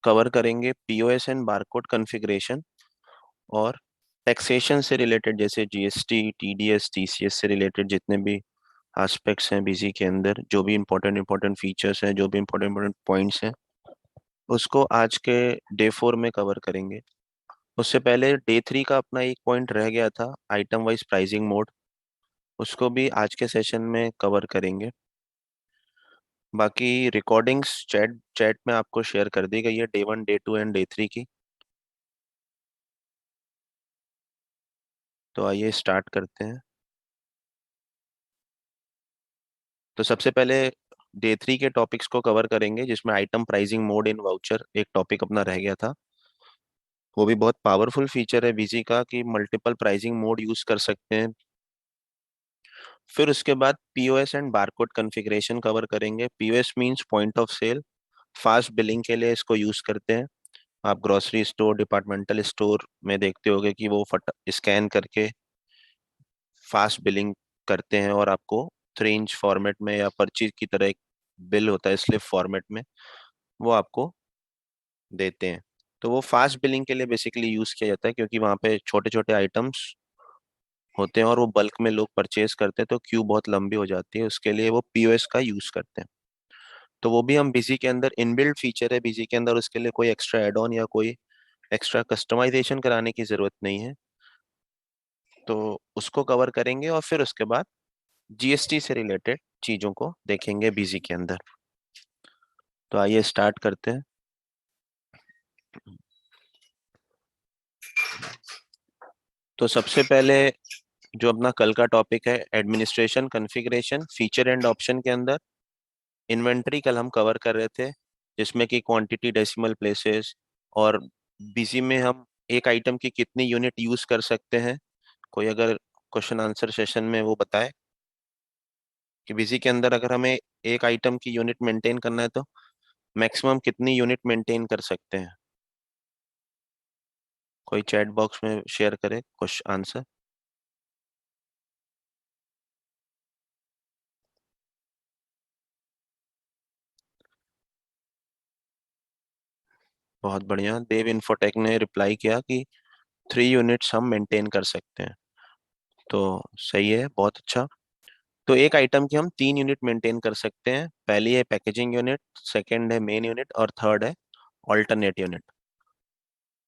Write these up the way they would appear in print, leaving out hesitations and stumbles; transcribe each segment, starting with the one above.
Cover करेंगे POS and barcode configuration, और taxation से रिलेटेड जैसे जीएसटी, टीडीएस, टीसीएस से रिलेटेड जितने भी एस्पेक्ट्स हैं बीसी के अंदर, जो भी इंपॉर्टेंट इंपॉर्टेंट फीचर्स हैं, जो भी इंपॉर्टेंट इंपॉर्टेंट पॉइंट्स हैं, उसको आज के डे 4 में कवर करेंगे। उससे पहले डे 3 का अपना एक पॉइंट रह गया था, आइटम वाइज प्राइसिंग मोड, उसको भी आज के सेशन में कवर करेंगे। बाकी रिकॉर्डिंग्स चैट चैट में आपको शेयर कर दी गई है, डे 1, डे 2 एंड डे 3 की। तो आइए स्टार्ट करते हैं। तो सबसे पहले डे 3 के टॉपिक्स को कवर करेंगे, जिसमें item pricing mode in voucher एक टॉपिक अपना रह गया था। वो भी बहुत पावरफुल फीचर है बीजी का कि मल्टीपल प्राइसिंग मोड यूज कर सकते हैं। फिर उसके बाद POS and barcode configuration cover करेंगे। POS means point of sale, fast billing के लिए इसको यूज करते हैं। आप ग्रोसरी स्टोर, डिपार्टमेंटल स्टोर में देखते होंगे कि वो फट स्कैन करके फास्ट बिलिंग करते हैं, और आपको 3 इंच फॉर्मेट में या पर्ची की तरह एक बिल होता है स्लिप फॉर्मेट में, वो आपको देते हैं। तो वो फास्ट बिलिंग के लिए बेसिकली यूज किया जाता है, क्योंकि वहाँ पे छोटे छोटे आइटम्स होते हैं और वो बल्क में लोग परचेज करते हैं, तो क्यू बहुत लंबी हो जाती है, उसके लिए वो पीओएस का यूज करते हैं। तो वो भी हम बिजी के अंदर इनबिल्ट फीचर है बिजी के अंदर, उसके लिए कोई एक्स्ट्रा एड ऑन या कोई एक्स्ट्रा कस्टमाइजेशन कराने की जरूरत नहीं है। तो उसको कवर करेंगे, और फिर उसके बाद जीएसटी से रिलेटेड चीजों को देखेंगे बिजी के अंदर। तो आइए स्टार्ट करते हैं। तो सबसे पहले जो अपना कल का टॉपिक है, administration configuration feature and option के अंदर इन्वेंट्री कल हम कवर कर रहे थे, जिसमें कि क्वांटिटी, डेसिमल प्लेसेस, और बीसी में हम एक आइटम की कितनी यूनिट यूज कर सकते हैं। कोई अगर क्वेश्चन आंसर सेशन में वो बताए कि बीसी के अंदर अगर हमें एक आइटम की यूनिट मेंटेन करना है तो मैक्सिमम कितनी यूनिट मेंटेन कर सकते हैं। कोई चैट बॉक्स में शेयर करे क्वेश्चन आंसर। बहुत बढ़िया, देव इन्फोटेक ने रिप्लाई किया कि 3 यूनिट्स हम मेंटेन कर सकते हैं। तो सही है, बहुत अच्छा। तो एक आइटम की हम 3 यूनिट मेंटेन कर सकते हैं। पहली है पैकेजिंग यूनिट, सेकंड है मेन यूनिट, और थर्ड है ऑल्टरनेट यूनिट।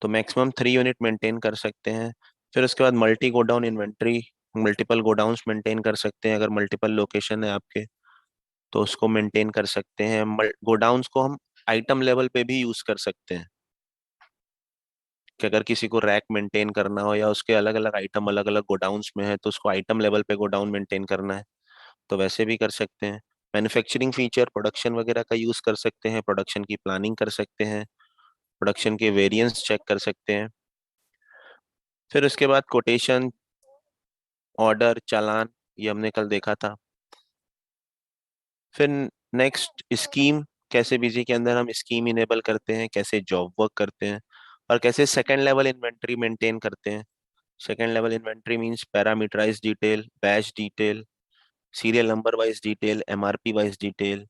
तो मैक्सिमम 3 यूनिट मेंटेन कर सकते हैं। फिर उसके बाद multi godown inventory, multiple godowns maintain कर सकते हैं। अगर मल्टीपल लोकेशन है आपके तो उसको मेंटेन कर सकते हैं। गोडाउंस को हम आइटम लेवल पे भी यूज कर सकते हैं, कि अगर किसी को रैक मेंटेन करना हो या उसके अलग अलग आइटम अलग अलग गोडाउंस में है, तो उसको आइटम लेवल पे गोडाउन मेंटेन करना है तो वैसे भी कर सकते हैं। मैन्युफैक्चरिंग फीचर, प्रोडक्शन वगैरह का यूज कर सकते हैं, प्रोडक्शन की प्लानिंग कर सकते हैं, प्रोडक्शन के वेरिएंस चेक कर सकते हैं। फिर उसके बाद कोटेशन, ऑर्डर, चालान, ये हमने कल देखा था। फिर नेक्स्ट स्कीम, कैसे बिजी के अंदर हम स्कीम इनेबल करते हैं, कैसे जॉब वर्क करते हैं, और कैसे सेकंड लेवल इन्वेंट्री मेंटेन करते हैं। Second level inventory means parameterise detail, batch detail, serial number wise detail, MRP wise detail.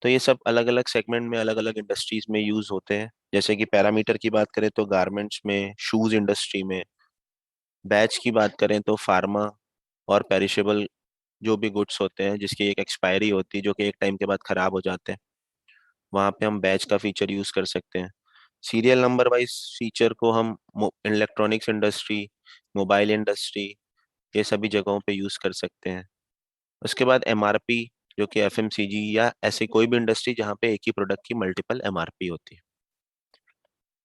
तो ये सब अलग अलग सेगमेंट में, अलग अलग इंडस्ट्रीज में यूज होते हैं। जैसे कि पैरामीटर की बात करें तो गारमेंट्स में, शूज इंडस्ट्री में। बैच की बात करें तो फार्मा और पेरिशेबल जो भी गुड्स होते हैं जिसकी एक एक्सपायरी होती है, जो कि एक टाइम के बाद खराब हो जाते हैं, वहाँ पे हम बैच का फीचर यूज कर सकते हैं। सीरियल नंबर वाइज फीचर को हम इलेक्ट्रॉनिक्स इंडस्ट्री, मोबाइल इंडस्ट्री, ये सभी जगहों पे यूज कर सकते हैं। उसके बाद एमआरपी, जो कि एफएमसीजी या ऐसे कोई भी इंडस्ट्री जहाँ पे एक ही प्रोडक्ट की मल्टीपल एमआरपी होती है।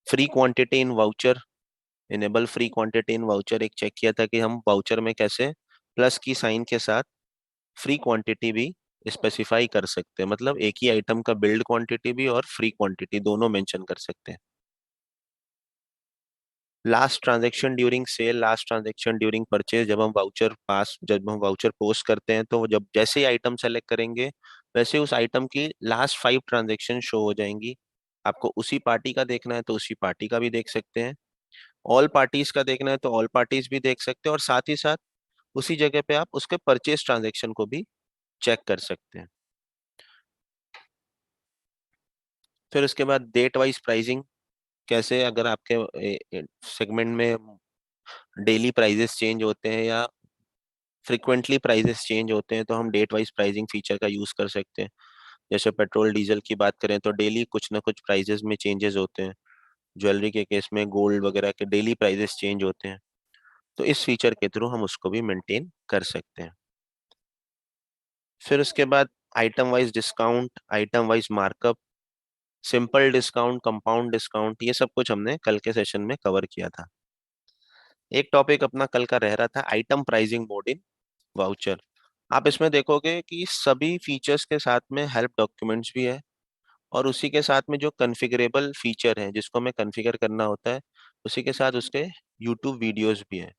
Free quantity in voucher, enable free quantity in voucher एक चेक किया था कि हम वाउचर में कैसे प्लस की साइन के साथ फ्री क्वांटिटी भी स्पेसिफाई कर सकते हैं, मतलब एक ही आइटम का बिल्ड क्वांटिटी भी और फ्री क्वांटिटी दोनों मेंशन कर सकते हैं। Last transaction during sale, last transaction during purchase, जब हम वाउचर पोस्ट करते हैं तो जब जैसे ही आइटम सेलेक्ट करेंगे वैसे उस आइटम की लास्ट 5 ट्रांजैक्शन शो हो जाएंगी। आपको उसी पार्टी का देखना है तो उसी पार्टी का भी देख सकते हैं, ऑल पार्टीज का देखना है तो ऑल पार्टीज भी देख सकते हैं, और साथ ही साथ उसी जगह पे आप उसके परचेज ट्रांजैक्शन को भी चेक कर सकते हैं। फिर उसके बाद डेट वाइज प्राइसिंग, कैसे अगर आपके सेगमेंट में डेली प्राइजेस चेंज होते हैं या फ्रिक्वेंटली प्राइजेस चेंज होते हैं तो हम डेट वाइज प्राइसिंग फीचर का यूज कर सकते हैं। जैसे पेट्रोल डीजल की बात करें तो डेली कुछ ना कुछ प्राइजेस में चेंजेस होते हैं। ज्वेलरी के केस में गोल्ड वगैरह के डेली प्राइजेस चेंज होते हैं, तो इस फीचर के थ्रू हम उसको भी मेंटेन कर सकते हैं। फिर उसके बाद item wise discount, item wise markup, simple discount, compound discount, ये सब कुछ हमने कल के सेशन में कवर किया था। एक टॉपिक अपना कल का रह रहा था item pricing mode in voucher. आप इसमें देखोगे कि सभी फीचर्स के साथ में हेल्प डॉक्यूमेंट्स भी है, और उसी के साथ में जो कॉन्फ़िगरेबल फीचर है जिसको हमें कॉन्फ़िगर करना होता है, उसी के साथ उसके यूट्यूब वीडियोस भी हैं।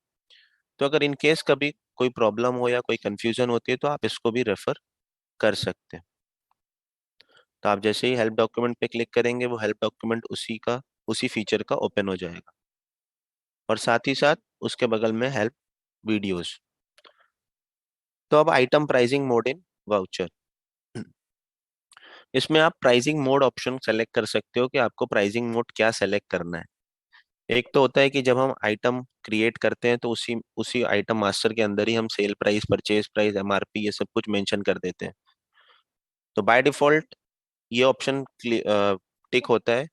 तो अगर इन केस कभी कोई प्रॉब्लम हो या कोई कंफ्यूजन होती है तो आप इसको भी रेफर कर सकते हैं। तो आप जैसे ही हेल्प डॉक्यूमेंट पे क्लिक करेंगे वो हेल्प डॉक्यूमेंट उसी फीचर का ओपन हो जाएगा, और साथ ही साथ उसके बगल में हेल्प वीडियोस। तो अब item pricing mode in voucher, इसमें आप प्राइसिंग मोड ऑप्शन सेलेक्ट कर सकते हो कि आपको प्राइसिंग मोड क्या सेलेक्ट करना है। एक तो होता है कि जब हम आइटम क्रिएट करते हैं तो उसी उसी आइटम मास्टर के अंदर ही हम sale price, purchase price, MRP, ये सब कुछ मेंशन कर देते हैं। तो बाय डिफॉल्ट ये ऑप्शन टिक होता है,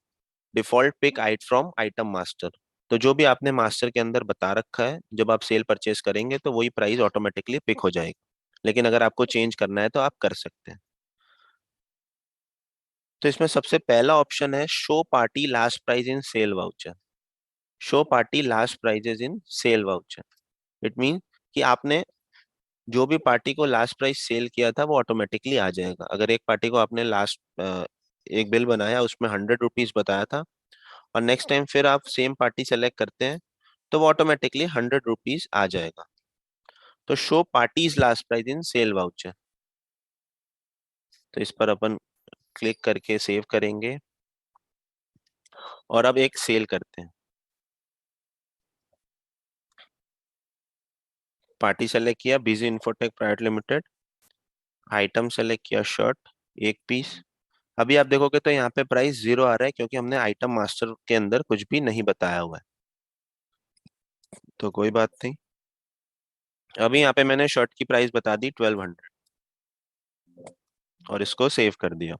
default pick it from item master. तो जो भी आपने मास्टर के अंदर बता रखा है जब आप सेल परचेज करेंगे तो वही प्राइस ऑटोमेटिकली पिक हो जाएगी, लेकिन अगर आपको चेंज करना है तो आप कर सकते हैं। तो इसमें सबसे पहला ऑप्शन है show party last price in sale voucher. Show party last prices in sale voucher, it mean कि आपने जो भी पार्टी को लास्ट प्राइस सेल किया था वो ऑटोमेटिकली आ जाएगा। अगर एक पार्टी को आपने एक बिल बनाया, उसमें 100 रुपीज बताया था, और नेक्स्ट टाइम फिर आप सेम पार्टी सेलेक्ट करते हैं तो वो ऑटोमेटिकली 100 रुपीज आ जाएगा। तो show parties last price in sale voucher, तो इस पर अपन क्लिक करके सेव करेंगे और अब एक सेल करते हैं। पार्टी सेलेक्ट किया, busy infotech private limited, item select किया शर्ट 1 पीस। अभी आप देखोगे तो यहाँ पे प्राइस 0 आ रहा है क्योंकि हमने आइटम मास्टर के अंदर कुछ भी नहीं बताया हुआ है। तो कोई बात नहीं, अभी यहाँ पे मैंने शर्ट की प्राइस बता दी 1200 और इसको सेव कर दिया।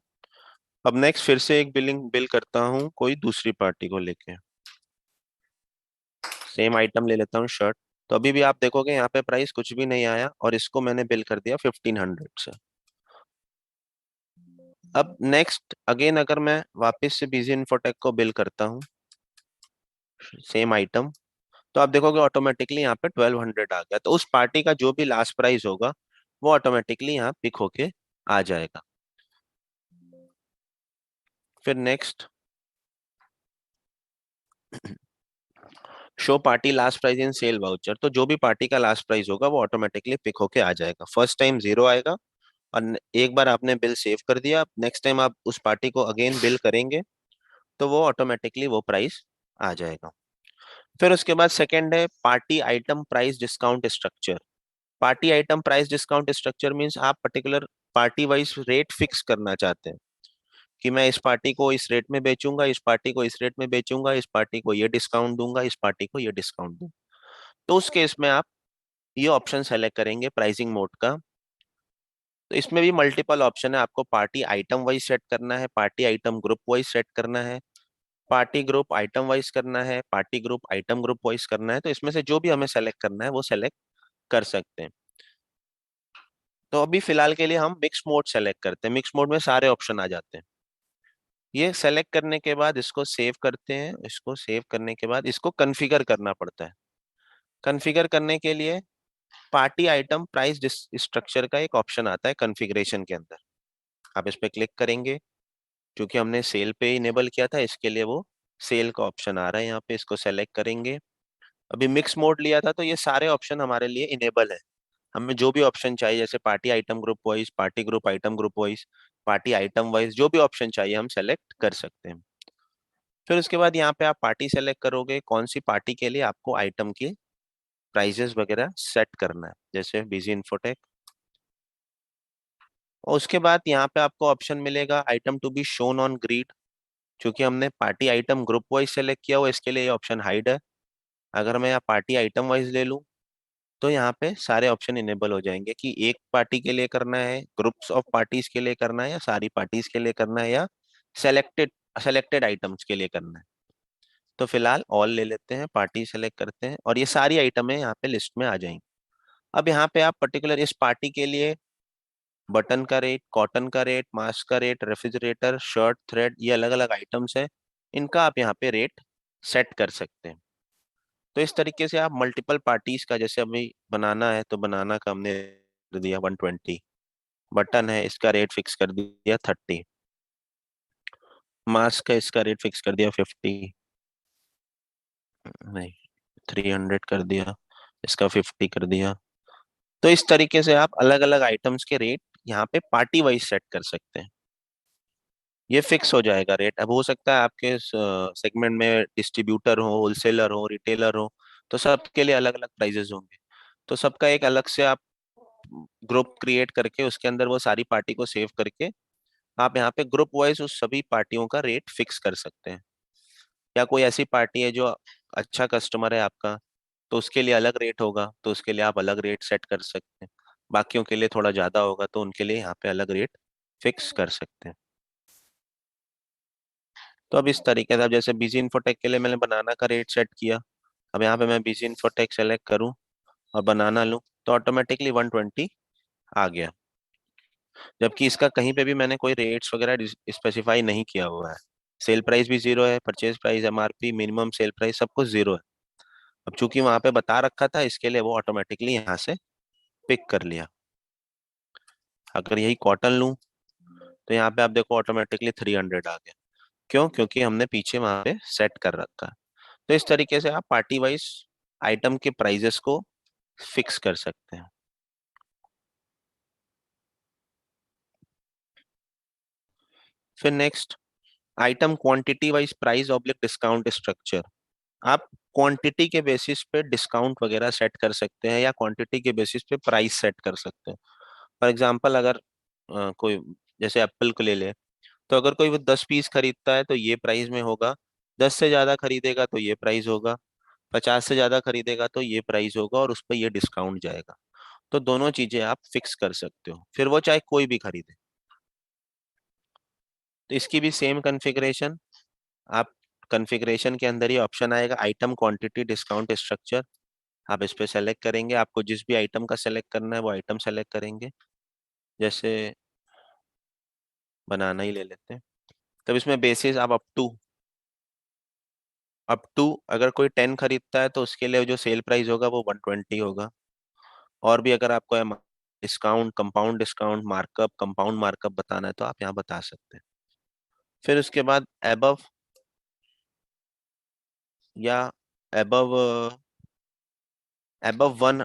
अब नेक्स्ट फिर से एक बिल करता हूँ कोई दूसरी पार्टी को लेके, सेम आइटम ले लेता हूँ शर्ट। तो अभी भी आप देखोगे यहाँ पे प्राइस कुछ भी नहीं आया और इसको मैंने बिल कर दिया 1500 से। अब नेक्स्ट अगेन अगर मैं वापस से बिजी इन्फोटेक को बिल करता हूँ सेम आइटम, तो आप देखोगे ऑटोमेटिकली यहाँ पे 1200 आ गया। तो उस पार्टी का जो भी लास्ट प्राइस होगा वो ऑटोमेटिकली यहाँ पिक होके आ जाएगा। फिर next show party last price in sale voucher, तो जो भी पार्टी का लास्ट प्राइस होगा वो ऑटोमेटिकली पिक होके आ जाएगा। फर्स्ट टाइम 0 आएगा, और एक बार आपने बिल सेव कर दिया, नेक्स्ट टाइम आप उस पार्टी को अगेन बिल करेंगे तो वो ऑटोमेटिकली वो प्राइस आ जाएगा। फिर उसके बाद सेकंड है party item price discount structure. Party item price discount structure means आप particular party wise rate fix करना चाहते हैं कि मैं इस पार्टी को इस रेट में बेचूंगा, इस पार्टी को इस रेट में बेचूंगा, इस पार्टी को ये डिस्काउंट दूंगा, इस पार्टी को ये डिस्काउंट दूंगा। तो उस केस में आप ये ऑप्शन सेलेक्ट करेंगे प्राइसिंग मोड का। तो इसमें भी मल्टीपल ऑप्शन है, आपको पार्टी आइटम वाइज सेट करना है, party item group wise set करना है, पार्टी ग्रुप आइटम वाइज करना है, party group item group wise करना है। तो इसमें से जो भी हमें सेलेक्ट करना है वो सेलेक्ट कर सकते हैं। तो अभी फिलहाल के लिए हम मिक्स मोड सेलेक्ट करते हैं। मिक्स मोड में सारे ऑप्शन आ जाते हैं। ये सेलेक्ट करने के बाद इसको सेव करते हैं। इसको सेव करने के बाद इसको कॉन्फ़िगर करना पड़ता है। कॉन्फ़िगर करने के लिए पार्टी आइटम प्राइस स्ट्रक्चर का एक ऑप्शन आता है कॉन्फ़िगरेशन के अंदर। आप इस पे क्लिक करेंगे, क्योंकि हमने सेल पे इनेबल किया था इसके लिए वो सेल का ऑप्शन आ रहा है यहाँ पे, इसको सेलेक्ट करेंगे। अभी मिक्स मोड लिया था तो ये सारे ऑप्शन हमारे लिए इनेबल है। हमें जो भी ऑप्शन चाहिए जैसे party item group wise, party group item group wise, party item wise, जो भी ऑप्शन चाहिए हम सेलेक्ट कर सकते हैं। फिर उसके बाद यहाँ पे आप पार्टी सेलेक्ट करोगे, कौन सी पार्टी के लिए आपको आइटम की प्राइजेस वगैरह सेट करना है, जैसे बिजी इन्फोटेक। और उसके बाद यहाँ पे आपको ऑप्शन मिलेगा item to be shown on grid. क्योंकि हमने party item group wise select किया हुआ, इसके लिए ये ऑप्शन हाइड है। अगर मैं यहाँ पार्टी आइटम वाइज ले लूँ तो यहाँ पे सारे ऑप्शन इनेबल हो जाएंगे कि एक पार्टी के लिए करना है, ग्रुप्स ऑफ पार्टीज के लिए करना है, या सारी पार्टीज के लिए करना है, या सेलेक्टेड सेलेक्टेड आइटम्स के लिए करना है। तो फिलहाल ऑल ले लेते हैं, पार्टी सेलेक्ट करते हैं, और ये सारी आइटमें यहाँ पे लिस्ट में आ जाएंगी। अब यहाँ पे आप पर्टिकुलर इस पार्टी के लिए बटन का रेट, कॉटन का रेट, मास्क का रेट, रेफ्रिजरेटर, शर्ट, थ्रेड, ये अलग अलग आइटम्स हैं, इनका आप यहाँ पे रेट सेट कर सकते हैं। तो इस तरीके से आप मल्टीपल पार्टीज का, जैसे अभी बनाना है तो बनाना का हमने कर दिया 120, बटन है इसका रेट फिक्स कर दिया 30, मास्क का इसका रेट फिक्स कर दिया 50, नहीं 300 कर दिया, इसका 50 कर दिया। तो इस तरीके से आप अलग अलग आइटम्स के रेट यहाँ पे पार्टी वाइज सेट कर सकते हैं। ये फिक्स हो जाएगा रेट। अब हो सकता है आपके सेगमेंट में डिस्ट्रीब्यूटर हो, होलसेलर हो, रिटेलर हो, तो सबके लिए अलग अलग प्राइजेस होंगे। तो सबका एक अलग से आप ग्रुप क्रिएट करके उसके अंदर वो सारी पार्टी को सेव करके आप यहाँ पे ग्रुप वाइज उस सभी पार्टियों का रेट फिक्स कर सकते हैं। या कोई ऐसी पार्टी है जो अच्छा कस्टमर है आपका, तो उसके लिए अलग रेट होगा, तो उसके लिए आप अलग रेट सेट कर सकते हैं। बाकियों के लिए थोड़ा ज्यादा होगा तो उनके लिए यहाँ पे अलग रेट फिक्स कर सकते हैं। तो अब इस तरीके से, अब जैसे बिजी इन्फोटेक के लिए मैंने बनाना का रेट सेट किया, अब यहाँ पे मैं बिजी इन्फोटेक सेलेक्ट करूँ और बनाना लूँ तो ऑटोमेटिकली 120 आ गया। जबकि इसका कहीं पे भी मैंने कोई रेट्स वगैरह स्पेसिफाई नहीं किया हुआ है। सेल प्राइस भी जीरो है, purchase price, MRP, minimum sale price, सब कुछ जीरो है। अब चूंकि वहां पे बता रखा था, इसके लिए वो ऑटोमेटिकली यहाँ से पिक कर लिया। अगर यही कॉटन लूँ तो यहाँ पे आप देखो ऑटोमेटिकली 300 आ गया। क्यों? क्योंकि हमने पीछे वहां पे सेट कर रखा है। तो इस तरीके से आप पार्टी वाइज आइटम के प्राइजेस को फिक्स कर सकते हैं। फिर next, item quantity wise price oblique discount structure. आप क्वांटिटी के बेसिस पे डिस्काउंट वगैरह सेट कर सकते हैं, या क्वांटिटी के बेसिस पे प्राइस सेट कर सकते हैं। फॉर एग्जांपल, अगर कोई जैसे एप्पल को ले ले, तो अगर कोई वो 10 पीस खरीदता है तो ये प्राइस में होगा, 10 से ज्यादा खरीदेगा तो ये प्राइस होगा, 50 से ज्यादा खरीदेगा तो ये प्राइस होगा, और उस पर ये डिस्काउंट जाएगा। तो दोनों चीजें आप फिक्स कर सकते हो, फिर वो चाहे कोई भी खरीदे। तो इसकी भी सेम कॉन्फ़िगरेशन, आप कॉन्फ़िगरेशन के अंदर ही ऑप्शन आएगा आइटम क्वांटिटी डिस्काउंट स्ट्रक्चर, आप इस पे सेलेक्ट करेंगे, आपको जिस भी आइटम का सेलेक्ट करना है वो आइटम सेलेक्ट करेंगे। जैसे बनाना ही ले लेते हैं। तब इसमें बेसिस आप अप टू अगर कोई 10 खरीदता है तो उसके लिए जो सेल प्राइस होगा वो 120 होगा। और भी अगर आपको discount, compound discount, markup, compound markup बताना है तो आप यहाँ बता सकते हैं। फिर उसके बाद एबव या एबव एबव 1,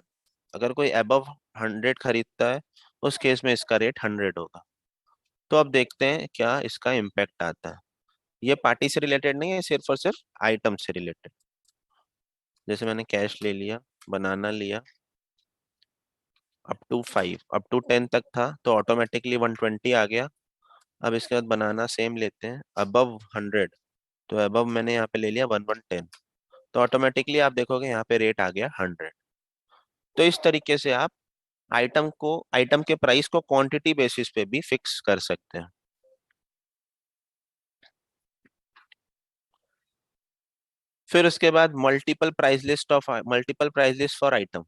अगर कोई एबव 100 खरीदता है उस केस में इसका रेट 100 होगा। तो अब देखते हैं क्या इसका इम्पैक्ट आता है। ये पार्टी से रिलेटेड नहीं है, सिर्फ और सिर्फ आइटम से रिलेटेड। जैसे मैंने कैश ले लिया, बनाना लिया, अप टू 10 तक था तो ऑटोमेटिकली 120 आ गया। अब इसके बाद बनाना सेम लेते हैं, अबव 100, तो अबव मैंने यहाँ पे ले लिया 1110, तो ऑटोमेटिकली आप देखोगे यहाँ पे रेट आ गया 100। तो इस तरीके से आप आइटम के प्राइस को क्वांटिटी बेसिस पे भी फिक्स कर सकते हैं। फिर उसके बाद multiple price list for item.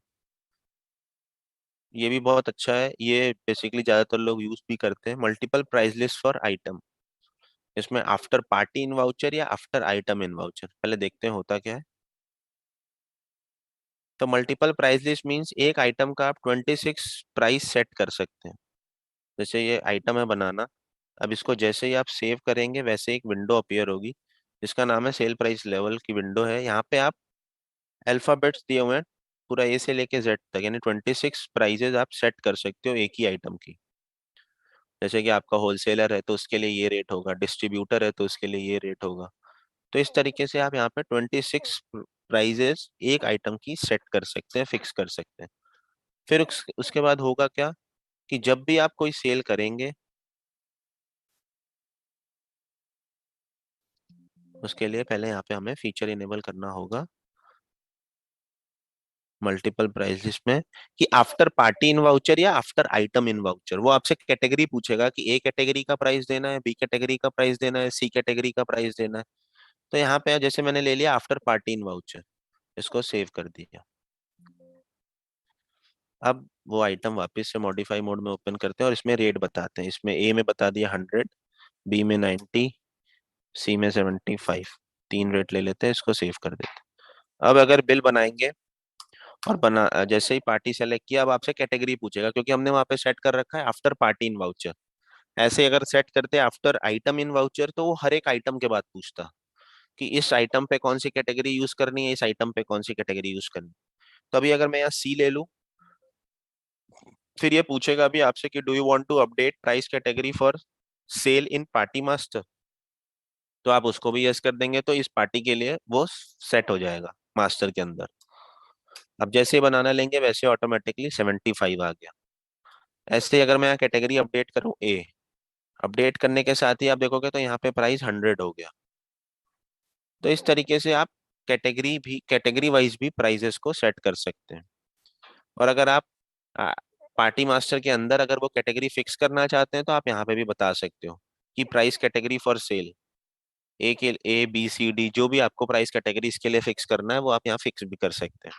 ये भी बहुत अच्छा है, ये बेसिकली ज्यादातर लोग यूज भी करते हैं, multiple price list for item. इसमें आफ्टर पार्टी इन वाउचर या आफ्टर आइटम इन वाउचर, पहले देखते हैं होता क्या है। तो मल्टीपल प्राइस लिस्ट मींस एक आइटम का आप 26 प्राइस सेट कर सकते हैं। जैसे ये आइटम है बनाना, अब इसको जैसे ही आप सेव करेंगे वैसे एक विंडो अपीयर होगी जिसका नाम है सेल प्राइस लेवल की विंडो है। यहाँ पे आप अल्फाबेट्स दिए हुए हैं, पूरा ए से लेके जेड तक, यानी 26 प्राइजेज आप सेट कर सकते हो एक ही आइटम की। जैसे कि आपका होलसेलर है तो उसके लिए ये रेट होगा, डिस्ट्रीब्यूटर है तो उसके लिए ये रेट होगा। तो इस तरीके से आप यहाँ पे 26 प्राइजेस एक आइटम की सेट कर सकते हैं, फिक्स कर सकते हैं। फिर उसके बाद होगा क्या कि जब भी आप कोई सेल करेंगे, उसके लिए पहले यहाँ पे हमें फीचर इनेबल करना होगा मल्टीपल प्राइस लिस्ट में, कि आफ्टर पार्टी इन वाउचर या आफ्टर आइटम इन वाउचर। वो आपसे कैटेगरी पूछेगा कि ए कैटेगरी का प्राइस देना है, बी कैटेगरी का प्राइस देना है, सी कैटेगरी का प्राइस देना है। तो यहाँ पे जैसे मैंने ले लिया आफ्टर पार्टी इन वाउचर, इसको सेव कर दिया। अब वो आइटम वापस से मॉडिफाई मोड में ओपन करते हैं और इसमें रेट बताते हैं। इसमें ए में बता दिया 100, बी में 90, सी में 75। तीन रेट ले लेते हैं, इसको सेव कर देते हैं। अब अगर बिल बनाएंगे और बना जैसे ही पार्टी सेलेक्ट किया, अब आपसे कैटेगरी पूछेगा क्योंकि हमने वहां पे सेट कर रखा है आफ्टर पार्टी इन वाउचर। ऐसे अगर सेट करते आफ्टर आइटम इन वाउचर तो वो हर एक आइटम के बाद पूछता कि इस आइटम पे कौन सी कैटेगरी यूज करनी है, इस आइटम पे कौन सी कैटेगरी यूज करनी है। तो अभी अगर मैं यहाँ सी ले लूं, फिर ये पूछेगा भी आपसे कि do you want to update price category for sale in party master. तो आप उसको भी यस कर देंगे तो इस पार्टी के लिए वो सेट हो जाएगा मास्टर के अंदर। अब जैसे ही बनाना लेंगे वैसे ऑटोमेटिकली 75 आ गया। ऐसे ही अगर मैं यहाँ कैटेगरी अपडेट करूँ ए, अपडेट करने के साथ ही आप देखोगे तो यहाँ पे प्राइस 100 हो गया। तो इस तरीके से आप कैटेगरी वाइज भी प्राइजेस को सेट कर सकते हैं। और अगर आप पार्टी मास्टर के अंदर अगर वो कैटेगरी फिक्स करना चाहते हैं तो आप यहाँ पे भी बता सकते हो कि price category for sale, A B C D, जो भी आपको प्राइस कैटेगरी इसके लिए फिक्स करना है वो आप यहाँ फिक्स भी कर सकते हैं।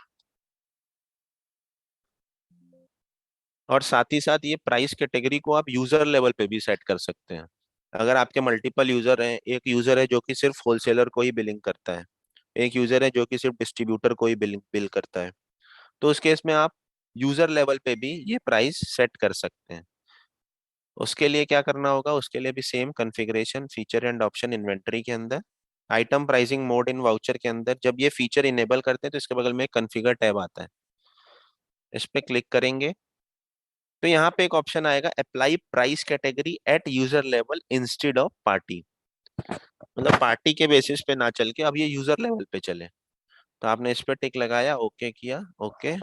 और साथ ही साथ ये प्राइस कैटेगरी को आप यूजर लेवल पे भी सेट कर सकते हैं। अगर आपके मल्टीपल यूजर हैं, एक यूजर है जो कि सिर्फ होलसेलर को ही बिलिंग करता है, एक यूजर है जो कि सिर्फ डिस्ट्रीब्यूटर को ही बिल करता है, तो उस केस में आप यूजर लेवल पे भी ये प्राइस सेट कर सकते हैं। उसके लिए क्या करना होगा, उसके लिए भी same configuration, feature and option, inventory के अंदर item pricing mode in voucher के अंदर जब ये फीचर इनेबल करते हैं तो इसके बगल में एक कॉन्फ़िगर टैब आता है। इस पे क्लिक करेंगे तो यहाँ पे एक ऑप्शन आएगा apply price category at user level instead of party. मतलब पार्टी के बेसिस पे ना चल के अब ये यूजर लेवल पे चले। तो आपने इस पे टिक लगाया, ओके किया, ओके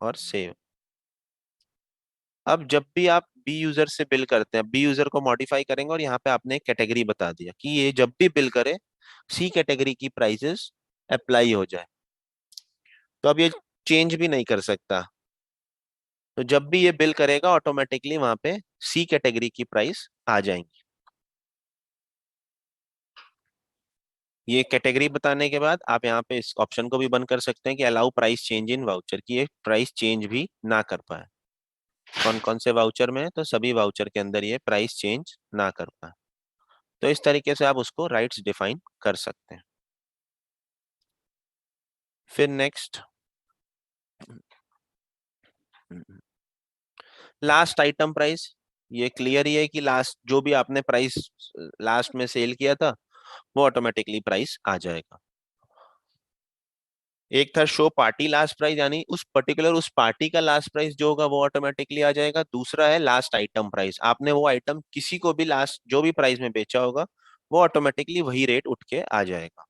और सेव। अब जब भी आप बी यूजर से बिल करते हैं, बी यूजर को मॉडिफाई करेंगे और यहाँ पे आपने एक कैटेगरी बता दिया कि ये जब भी बिल करे सी कैटेगरी की प्राइसेस अप्लाई हो जाए। तो अब ये चेंज भी नहीं कर सकता। तो जब भी ये बिल करेगा ऑटोमेटिकली वहां पे सी कैटेगरी की प्राइस आ जाएंगी। ये कैटेगरी बताने के बाद आप यहाँ पे इस ऑप्शन को भी बंद कर सकते हैं कि allow price change in voucher, की ये प्राइस चेंज भी ना कर पाए। कौन कौन से वाउचर में है, तो सभी वाउचर के अंदर ये प्राइस चेंज ना कर पाए। तो इस तरीके से आप उसको राइट्स डिफाइन कर सकते हैं। फिर नेक्स्ट लास्ट आइटम प्राइस। ये क्लियर ही है कि लास्ट जो भी आपने प्राइस लास्ट में सेल किया था वो ऑटोमेटिकली प्राइस आ जाएगा। एक था शो पार्टी लास्ट प्राइस, यानी उस पर्टिकुलर उस पार्टी का लास्ट प्राइस जो होगा वो ऑटोमेटिकली आ जाएगा। दूसरा है लास्ट आइटम प्राइस, आपने वो आइटम किसी को भी लास्ट जो भी प्राइस में बेचा होगा वो ऑटोमेटिकली वही रेट उठ के आ जाएगा।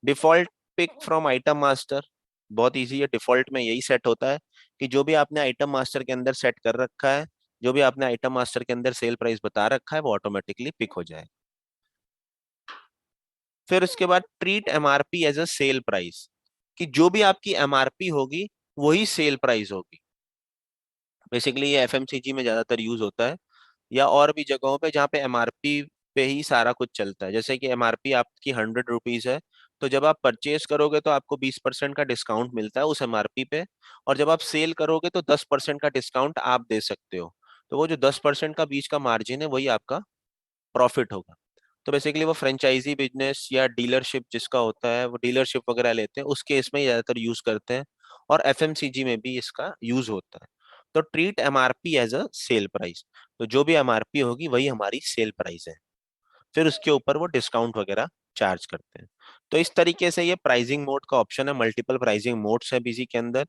Default pick from item master, बहुत इजी है। डिफॉल्ट में यही सेट होता है कि जो भी आपने आइटम मास्टर के अंदर सेट कर रखा है, जो भी आपने आइटम मास्टर के अंदर सेल प्राइस बता रखा है वो ऑटोमेटिकली पिक हो जाए। फिर उसके बाद treat MRP as a sale price, कि जो भी आपकी एमआरपी होगी वही सेल प्राइस होगी। बेसिकली ये एफएमसीजी में ज्यादातर यूज होता है या और भी जगहों पे जहाँ पे एमआरपी पे ही सारा कुछ चलता है। जैसे कि एमआरपी आपकी 100 रुपीज है, तो जब आप परचेज करोगे तो आपको 20% का डिस्काउंट मिलता है उस एमआरपी पे, और जब आप सेल करोगे तो 10% का डिस्काउंट आप दे सकते हो। तो वो जो 10% का बीच का मार्जिन है वही आपका प्रॉफिट होगा। तो बेसिकली वो फ्रेंचाइजी बिजनेस या डीलरशिप जिसका होता है वो डीलरशिप वगैरह लेते हैं, उस केस में ज्यादातर यूज करते हैं। और एफएमसीजी में भी इसका यूज होता है। तो treat MRP as a sale price, तो जो भी एमआरपी होगी वही हमारी सेल प्राइस है। फिर उसके ऊपर वो डिस्काउंट वगैरह चार्ज करते हैं। तो इस तरीके से ये प्राइसिंग मोड का ऑप्शन है। मल्टीपल प्राइसिंग मोड्स है बीजी के अंदर।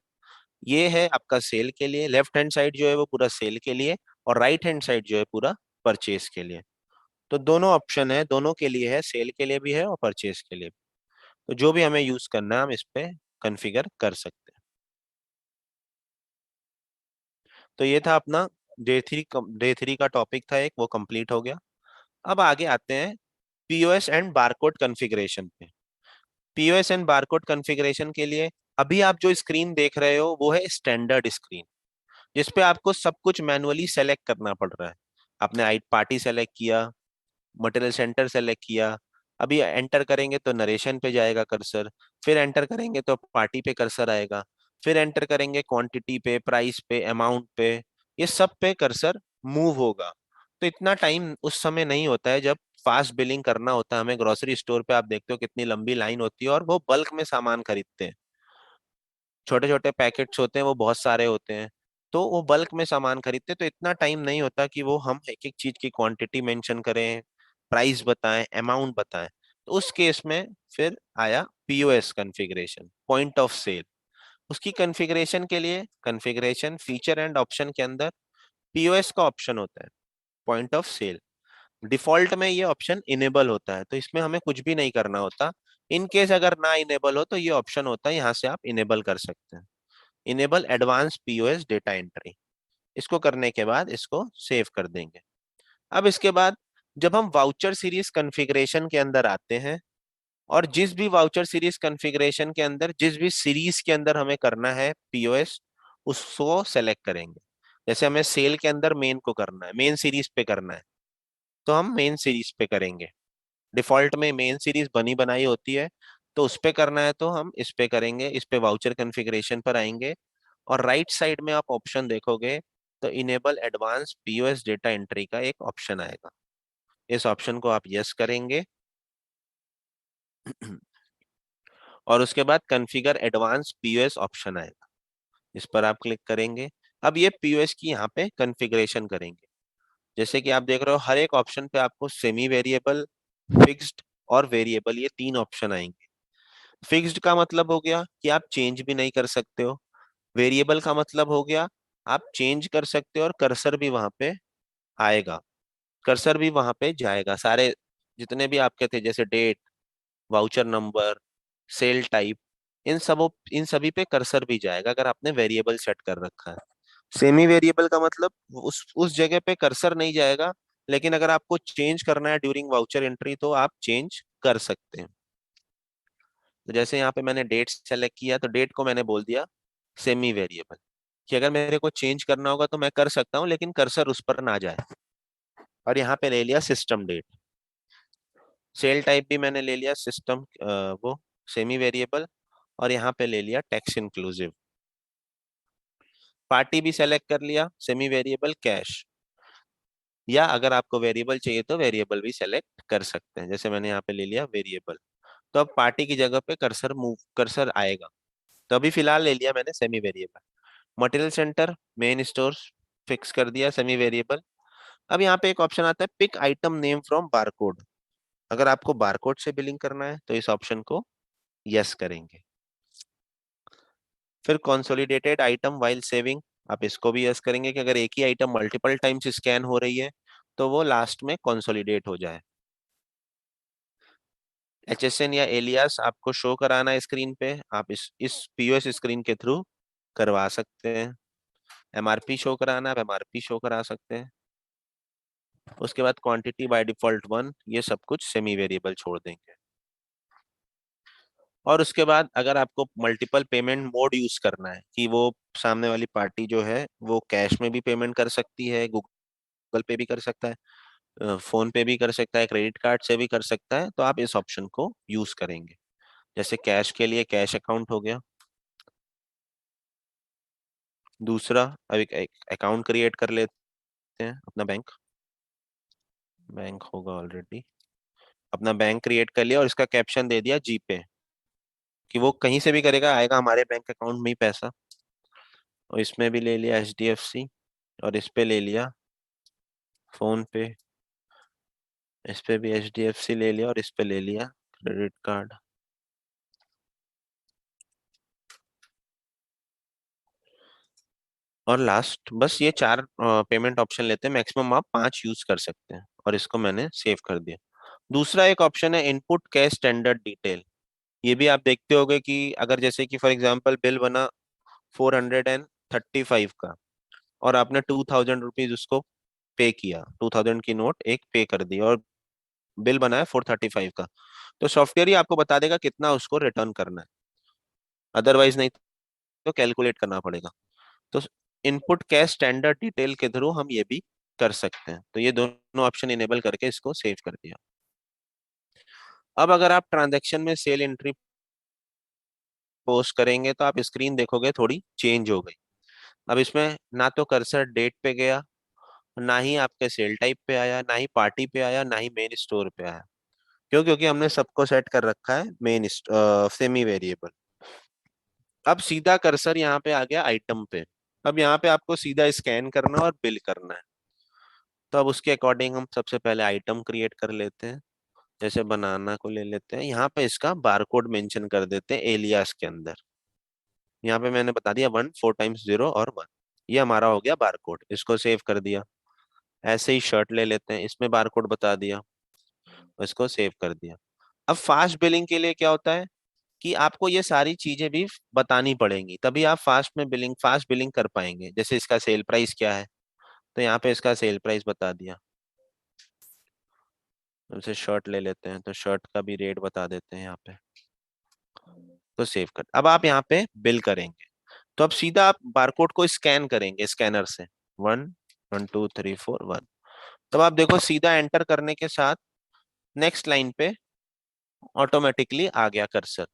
ये है आपका सेल के लिए, लेफ्ट हैंड साइड जो है वो पूरा सेल के लिए, और राइट हैंड साइड जो है पूरा परचेज के लिए। तो दोनों ऑप्शन है, दोनों के लिए है, सेल के लिए भी है और परचेज के लिए भी। तो जो भी हमें यूज करना है हम इस पे कॉन्फ़िगर कर सकते हैं। तो ये था अपना डे थ्री का टॉपिक था एक, वो कंप्लीट हो गया। अब आगे आते हैं पीओएस एंड बारकोड कॉन्फ़िगरेशन पे। पीओएस एंड बारकोड कॉन्फ़िगरेशन के लिए अभी आप जो स्क्रीन देख रहे हो वो है स्टैंडर्ड स्क्रीन, जिसपे आपको सब कुछ मैनुअली सेलेक्ट करना पड़ रहा है। आपने आई पार्टी सेलेक्ट किया, मटेरियल सेंटर सेलेक्ट किया, अभी एंटर करेंगे तो नरेशन पे जाएगा कर्सर, फिर एंटर करेंगे तो पार्टी पे कर्सर आएगा, फिर एंटर करेंगे क्वांटिटी पे, प्राइस पे, अमाउंट पे, ये सब पे कर्सर मूव होगा। तो इतना टाइम उस समय नहीं होता है जब फास्ट बिलिंग करना होता है हमें। ग्रोसरी स्टोर पे आप देखते हो कितनी लंबी लाइन होती है और वो बल्क में सामान खरीदते हैं, छोटे छोटे पैकेट्स होते हैं, वो बहुत सारे होते हैं, तो वो बल्क में सामान खरीदते हैं, तो इतना टाइम नहीं होता कि वो हम एक एक चीज की क्वांटिटी मेंशन करें, प्राइस बताएं, अमाउंट बताएं। तो उस केस में फिर आया POS configuration, point of sale. उसकी कॉन्फ़िगरेशन के लिए कॉन्फ़िगरेशन फीचर एंड ऑप्शन के अंदर पीओएस का ऑप्शन होता है, पॉइंट ऑफ सेल। डिफॉल्ट में ये ऑप्शन इनेबल होता है, तो इसमें हमें कुछ भी नहीं करना होता। इन केस अगर ना इनेबल हो तो ये ऑप्शन होता है, यहाँ से आप इनेबल कर सकते हैं, enable advance POS data entry. इसको करने के बाद इसको सेव कर देंगे। अब इसके बाद जब हम वाउचर सीरीज कॉन्फ़िगरेशन के अंदर आते हैं, और जिस भी वाउचर सीरीज कॉन्फ़िगरेशन के अंदर जिस भी सीरीज के अंदर हमें करना है पीओएस, उसको सेलेक्ट करेंगे। जैसे हमें सेल के अंदर मेन को करना है, मेन सीरीज पे करना है, तो हम मेन सीरीज पे करेंगे। डिफॉल्ट में मेन सीरीज बनी बनाई होती है, तो उस पे करना है तो हम इस पे करेंगे, इस पे वाउचर कॉन्फ़िगरेशन पर आएंगे, और राइट साइड में आप ऑप्शन देखोगे तो enable advance POS data entry का एक ऑप्शन आएगा। इस ऑप्शन को आप यस करेंगे और उसके बाद कॉन्फ़िगर एडवांस पीओएस ऑप्शन आएगा, इस पर आप क्लिक करेंगे। अब ये पीओएस की यहाँ पे कॉन्फ़िगरेशन करेंगे। जैसे कि आप देख रहे हो हर एक ऑप्शन पे आपको सेमी वेरिएबल, फिक्स्ड और वेरिएबल, ये तीन ऑप्शन आएंगे। फिक्स्ड का मतलब हो गया कि आप चेंज भी नहीं कर सकते हो, वेरिएबल का मतलब हो गया आप चेंज कर सकते हो और कर्सर भी वहां पे आएगा, कर्सर भी वहां पे जाएगा। सारे जितने भी आपके थे जैसे date, voucher number, sale type, इन सभी पे कर्सर भी जाएगा अगर आपने वेरिएबल सेट कर रखा है। सेमी वेरिएबल का मतलब उस जगह पे कर्सर नहीं जाएगा, लेकिन अगर आपको चेंज करना है ड्यूरिंग वाउचर एंट्री तो आप चेंज कर सकते हैं। तो जैसे यहाँ पे मैंने डेट सेलेक्ट किया तो डेट को मैंने बोल दिया सेमी वेरिएबल, कि अगर मेरे को चेंज करना होगा तो मैं कर सकता हूँ लेकिन कर्सर उस पर ना जाए। और यहाँ पे ले लिया सिस्टम डेट। सेल टाइप भी मैंने ले लिया सिस्टम, वो सेमी वेरिएबल, और यहाँ पे ले लिया टैक्स इंक्लूसिव। पार्टी भी सेलेक्ट कर लिया सेमी वेरिएबल कैश, या अगर आपको वेरिएबल चाहिए तो वेरिएबल भी सेलेक्ट कर सकते हैं, जैसे मैंने यहाँ पे ले लिया वेरिएबल। तो अब पार्टी की जगह पे कर्सर आएगा, तो अभी फिलहाल ले लिया मैंने semi variable. Material centre, main store fix कर दिया सेमी वेरिएबल। अब यहाँ पे एक ऑप्शन आता है pick item name from barcode. अगर आपको बारकोड से बिलिंग करना है तो इस ऑप्शन को यस करेंगे। फिर कंसोलिडेटेड आइटम व्हाइल सेविंग, आप इसको भी यस करेंगे कि अगर एक ही आइटम मल्टीपल टाइम्स स्कैन हो रही है तो वो लास्ट में कंसोलिडेट हो जाए। एचएसएन या एलियास आपको शो कराना है स्क्रीन पे, आप इस पीओएस स्क्रीन के थ्रू करवा सकते हैं। एमआरपी शो कराना है, आप एमआरपी शो करा सकते हैं। उसके बाद क्वांटिटी बाय डिफॉल्ट 1, ये सब कुछ सेमी वेरिएबल छोड़ देंगे। और उसके बाद अगर आपको मल्टीपल पेमेंट मोड यूज करना है कि वो सामने वाली पार्टी जो है वो कैश में भी पेमेंट कर सकती है, गूगल पे भी कर सकता है, फोन पे भी कर सकता है, क्रेडिट कार्ड से भी कर सकता है, तो आप इस ऑप्शन को यूज करेंगे। जैसे कैश के लिए कैश अकाउंट हो गया। दूसरा, अब एक अकाउंट क्रिएट कर लेते हैं अपना बैंक, बैंक होगा ऑलरेडी, अपना बैंक क्रिएट कर लिया और इसका कैप्शन दे दिया जीपे, कि वो कहीं से भी करेगा आएगा हमारे बैंक अकाउंट में ही पैसा। और इसमें भी ले लिया एचडीएफसी, और इस पे ले लिया फोन पे, इस पे भी एचडीएफसी ले लिया और इस पे ले लिया क्रेडिट कार्ड। और लास्ट बस ये चार पेमेंट ऑप्शन लेते हैं, मैक्सिमम आप 5 यूज कर सकते हैं, और इसको मैंने सेव कर दिया। दूसरा एक ऑप्शन है इनपुट कैश स्टैंडर्ड डिटेल। ये भी आप देखते होंगे कि अगर जैसे कि फॉर एग्जांपल बिल बना 435 का, और आपने 2000 रुपीज उसको पे किया, 2000 की नोट एक पे कर दी, और बिल बना है 435 का, तो सॉफ्टवेयर ही आपको बता देगा कितना उसको रिटर्न करना है, अदरवाइज नहीं तो कैलकुलेट करना पड़ेगा। तो इनपुट कैश स्टैंडर्ड डिटेल के थ्रू हम ये भी कर सकते हैं। तो ये दोनों ऑप्शन इनेबल करके इसको सेव कर दिया। अब अगर आप ट्रांजैक्शन में सेल एंट्री पोस्ट करेंगे तो आप स्क्रीन देखोगे थोड़ी चेंज हो गई। अब इसमें ना तो कर्सर डेट पे गया, ना ही आपके सेल टाइप पे आया, ना ही पार्टी पे आया, ना ही मेन स्टोर पे आया। क्यों? क्योंकि हमने सबको सेट कर रखा है मेन सेमी वेरिएबल। अब सीधा कर्सर यहाँ पे आ गया आइटम पे। अब यहाँ पे आपको सीधा स्कैन करना और बिल करना है। तो अब उसके अकॉर्डिंग हम सबसे पहले आइटम क्रिएट कर लेते हैं। जैसे बनाना को ले लेते हैं, यहाँ पे इसका बारकोड मेंशन कर देते हैं एलियास के अंदर। यहाँ पे मैंने बता दिया 1 4 टाइम्स 0 और 1, ये हमारा हो गया बारकोड, इसको सेव कर दिया। ऐसे ही शर्ट ले लेते हैं, इसमें बारकोड बता दिया, इसको सेव कर दिया। अब फास्ट बिलिंग के लिए क्या होता है कि आपको ये सारी चीजें भी बतानी पड़ेंगी, तभी आप फास्ट बिलिंग कर पाएंगे। जैसे इसका सेल प्राइस क्या है, तो यहाँ पे इसका सेल प्राइस बता दिया। जैसे शर्ट ले लेते हैं तो शर्ट का भी रेट बता देते हैं यहाँ पे, तो सेव कर। अब आप यहाँ पे बिल करेंगे, तो अब सीधा आप बारकोड को स्कैन करेंगे स्कैनर से, 1 1 2 3 4 1। तब आप देखो सीधा एंटर करने के साथ नेक्स्ट लाइन पे ऑटोमेटिकली आ गया कर्सर।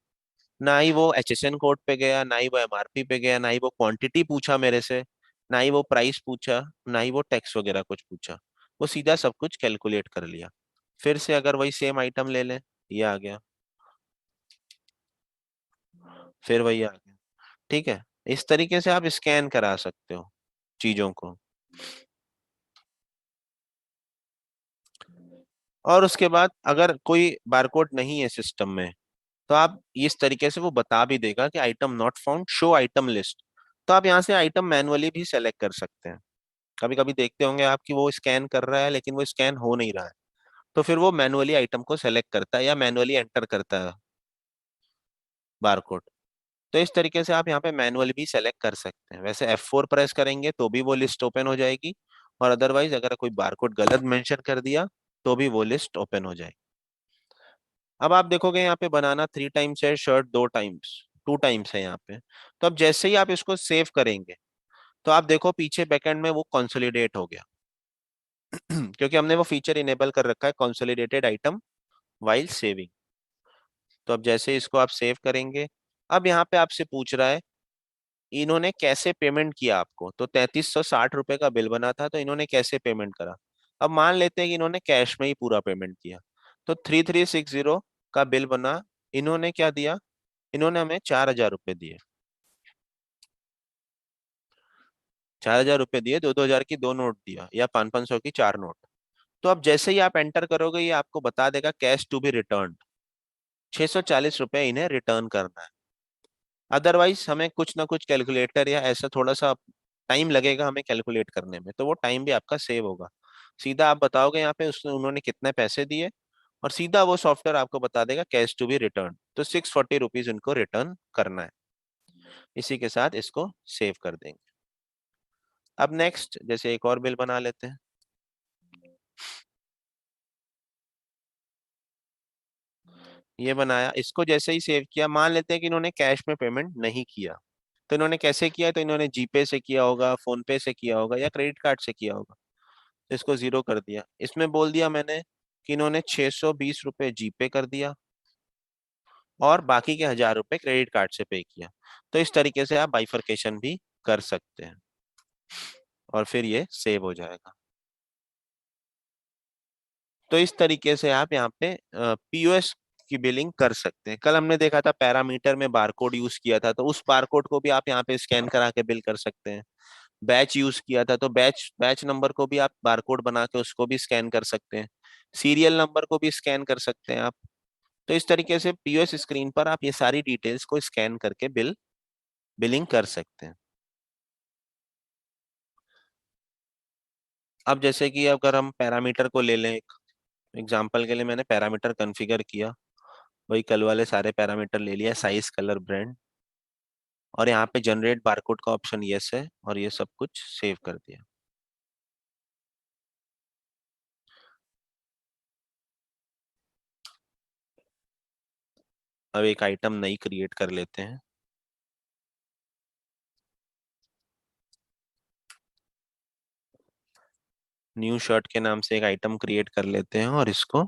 ना ही वो एचएसएन कोड पे गया, ना ही वो एमआरपी पे गया, ना ही वो क्वांटिटी पूछा मेरे से, ना ही वो प्राइस पूछा, ना ही वो टैक्स वगैरह कुछ पूछा। वो सीधा सब कुछ कैलकुलेट कर लिया। फिर से अगर वही सेम आइटम ले लें, ये आ गया, फिर वही आ गया। ठीक है, इस तरीके से आप स्कैन करा सकते हो चीजों को। और उसके बाद अगर कोई बारकोड नहीं है सिस्टम में, तो आप इस तरीके से वो बता भी देगा कि item not found, show item list. तो आप यहाँ से आइटम मैनुअली भी सेलेक्ट कर सकते हैं। कभी कभी देखते होंगे आप कि वो स्कैन कर रहा है लेकिन वो स्कैन हो नहीं रहा है, तो फिर वो मैनुअली आइटम को सेलेक्ट करता है या मैनुअली एंटर करता है बारकोड। तो इस तरीके से आप यहाँ पे मैनुअली भी सेलेक्ट कर सकते हैं। वैसे F4 प्रेस करेंगे तो भी वो लिस्ट ओपन हो जाएगी, और अदरवाइज अगर कोई बारकोड गलत मेंशन कर दिया तो भी वो लिस्ट ओपन हो जाएगी। अब आप देखोगे यहाँ पे बनाना 3 टाइम्स है, शर्ट 2 टाइम्स 2 टाइम्स है यहाँ पे। तो अब जैसे ही आप इसको सेव करेंगे तो आप देखो पीछे बैकएंड में वो कंसोलिडेट हो गया। क्योंकि हमने वो फीचर इनेबल कर रखा है, कंसोलिडेटेड आइटम वाइल सेविंग। तो अब जैसे इसको आप सेव करेंगे, अब यहाँ पे आपसे पूछ रहा है इन्होंने कैसे पेमेंट किया आपको। तो 3360 रुपए का बिल बना था, तो इन्होंने कैसे पेमेंट करा। अब मान लेते हैं कि इन्होंने कैश में ही पूरा पेमेंट किया। तो 3360 का बिल बना, इन्होंने क्या दिया, इन्होंने हमें 4000 रुपये दिए। 4000 रुपये दिए, 2 2 हजार की 2 नोट दिया, या 5 5 सौ की 4 नोट। तो अब जैसे ही आप एंटर करोगे ये आपको बता देगा कैश टू बी रिटर्न, 640 रुपये इन्हें रिटर्न करना है। अदरवाइज हमें कुछ ना कुछ कैलकुलेटर या ऐसा थोड़ा सा टाइम लगेगा हमें कैलकुलेट करने में, तो वो टाइम भी आपका सेव होगा। सीधा आप बताओगे यहाँ पे उसने उन्होंने कितने पैसे दिए, और सीधा वो सॉफ्टवेयर आपको बता देगा कैश टू बी रिटर्न, तो 640 रुपीज उनको रिटर्न करना है। इसी के साथ इसको सेव कर देंगे। अब नेक्स्ट जैसे एक और बिल बना लेते हैं। ये बनाया, इसको जैसे ही सेव किया, मान लेते हैं कि इन्होंने कैश में पेमेंट नहीं किया। तो इन्होंने कैसे किया, तो इन्होंने जीपे से किया होगा, फोन पे से किया होगा, या क्रेडिट कार्ड से किया होगा। तो इसको 0 कर दिया। इसमें बोल दिया मैंने कि इन्होंने 620 रुपये जीपे कर दिया और बाकी के 1000 रुपये क्रेडिट कार्ड से पे किया। तो इस तरीके से आप बाइफरकेशन भी कर सकते हैं, और फिर ये सेव हो जाएगा। तो इस तरीके से आप यहाँ पे पीओएस की बिलिंग कर सकते हैं। कल हमने देखा था पैरामीटर में बारकोड यूज किया था, तो उस बारकोड को भी आप यहाँ पे स्कैन करा के बिल कर सकते हैं। बैच यूज किया था, तो बैच बैच नंबर को भी आप बारकोड बना के उसको भी स्कैन कर सकते हैं। सीरियल नंबर को भी स्कैन कर सकते हैं आप। तो इस तरीके से पीओएस स्क्रीन पर आप ये सारी डिटेल्स को स्कैन करके बिलिंग कर सकते हैं। अब जैसे कि अगर हम पैरामीटर को ले लें, एक एग्जांपल के लिए मैंने पैरामीटर कॉन्फ़िगर किया, वही कल वाले सारे पैरामीटर ले लिया, साइज कलर ब्रांड, और यहाँ पे जनरेट बारकोड का ऑप्शन यस है, और ये सब कुछ सेव कर दिया। अब एक आइटम नई क्रिएट कर लेते हैं। न्यू शर्ट के नाम से एक आइटम क्रिएट कर लेते हैं और इसको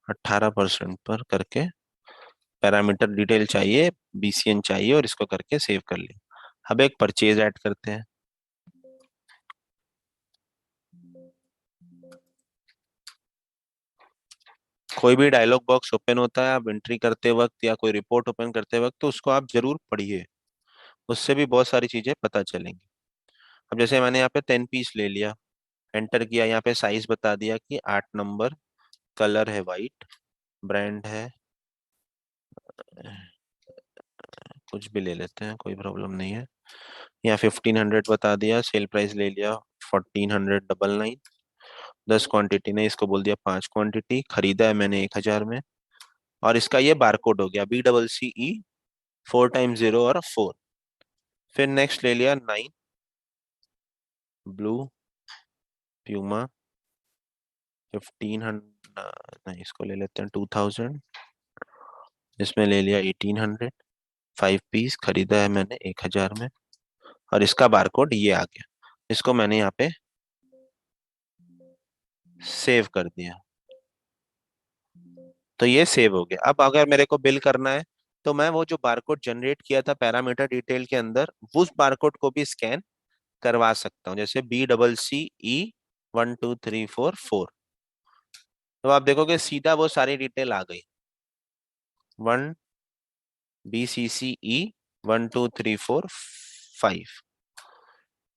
18% पर करके, पैरामीटर डिटेल चाहिए, बीसीएन चाहिए, और इसको करके सेव कर लिया। अब एक परचेज ऐड करते हैं। कोई भी डायलॉग बॉक्स ओपन होता है आप एंट्री करते वक्त या कोई रिपोर्ट ओपन करते वक्त, तो उसको आप जरूर पढ़िए, उससे भी बहुत सारी चीजें पता चलेंगी। अब जैसे मैंने यहाँ पे 10 पीस ले लिया, एंटर किया, यहाँ पे साइज बता दिया कि 8 नंबर, कलर है वाइट, ब्रांड है, कुछ भी ले लेते हैं, कोई प्रॉब्लम नहीं है। यहाँ 1500 बता दिया, सेल प्राइस ले लिया 1499। 10 क्वांटिटी ने इसको बोल दिया 5 क्वांटिटी, खरीदा है मैंने 1000 में। और इसका ये बारकोड हो गया BCCE 4 टाइम्स 0 और 4। फिर नेक्स्ट ले लिया 9 ब्लू प्यूमा 1500, नहीं इसको ले लेते हैं 2000। इसमें ले लिया 1800, 5 पीस खरीदा है मैंने 1000 में। और इसका बारकोड ये आ गया, इसको मैंने यहाँ पे सेव कर दिया। तो ये सेव हो गया। अब अगर मेरे को बिल करना है, तो मैं वो जो बारकोड जनरेट किया था पैरामीटर डिटेल के अंदर, उस बारकोड को भी स्कैन करवा सकता हूँ, जैसे BCCE 1 2 3 4 4। तो आप देखोगे सीधा वो सारी डिटेल आ गई, 1 BCCE 1 2 3 4 5।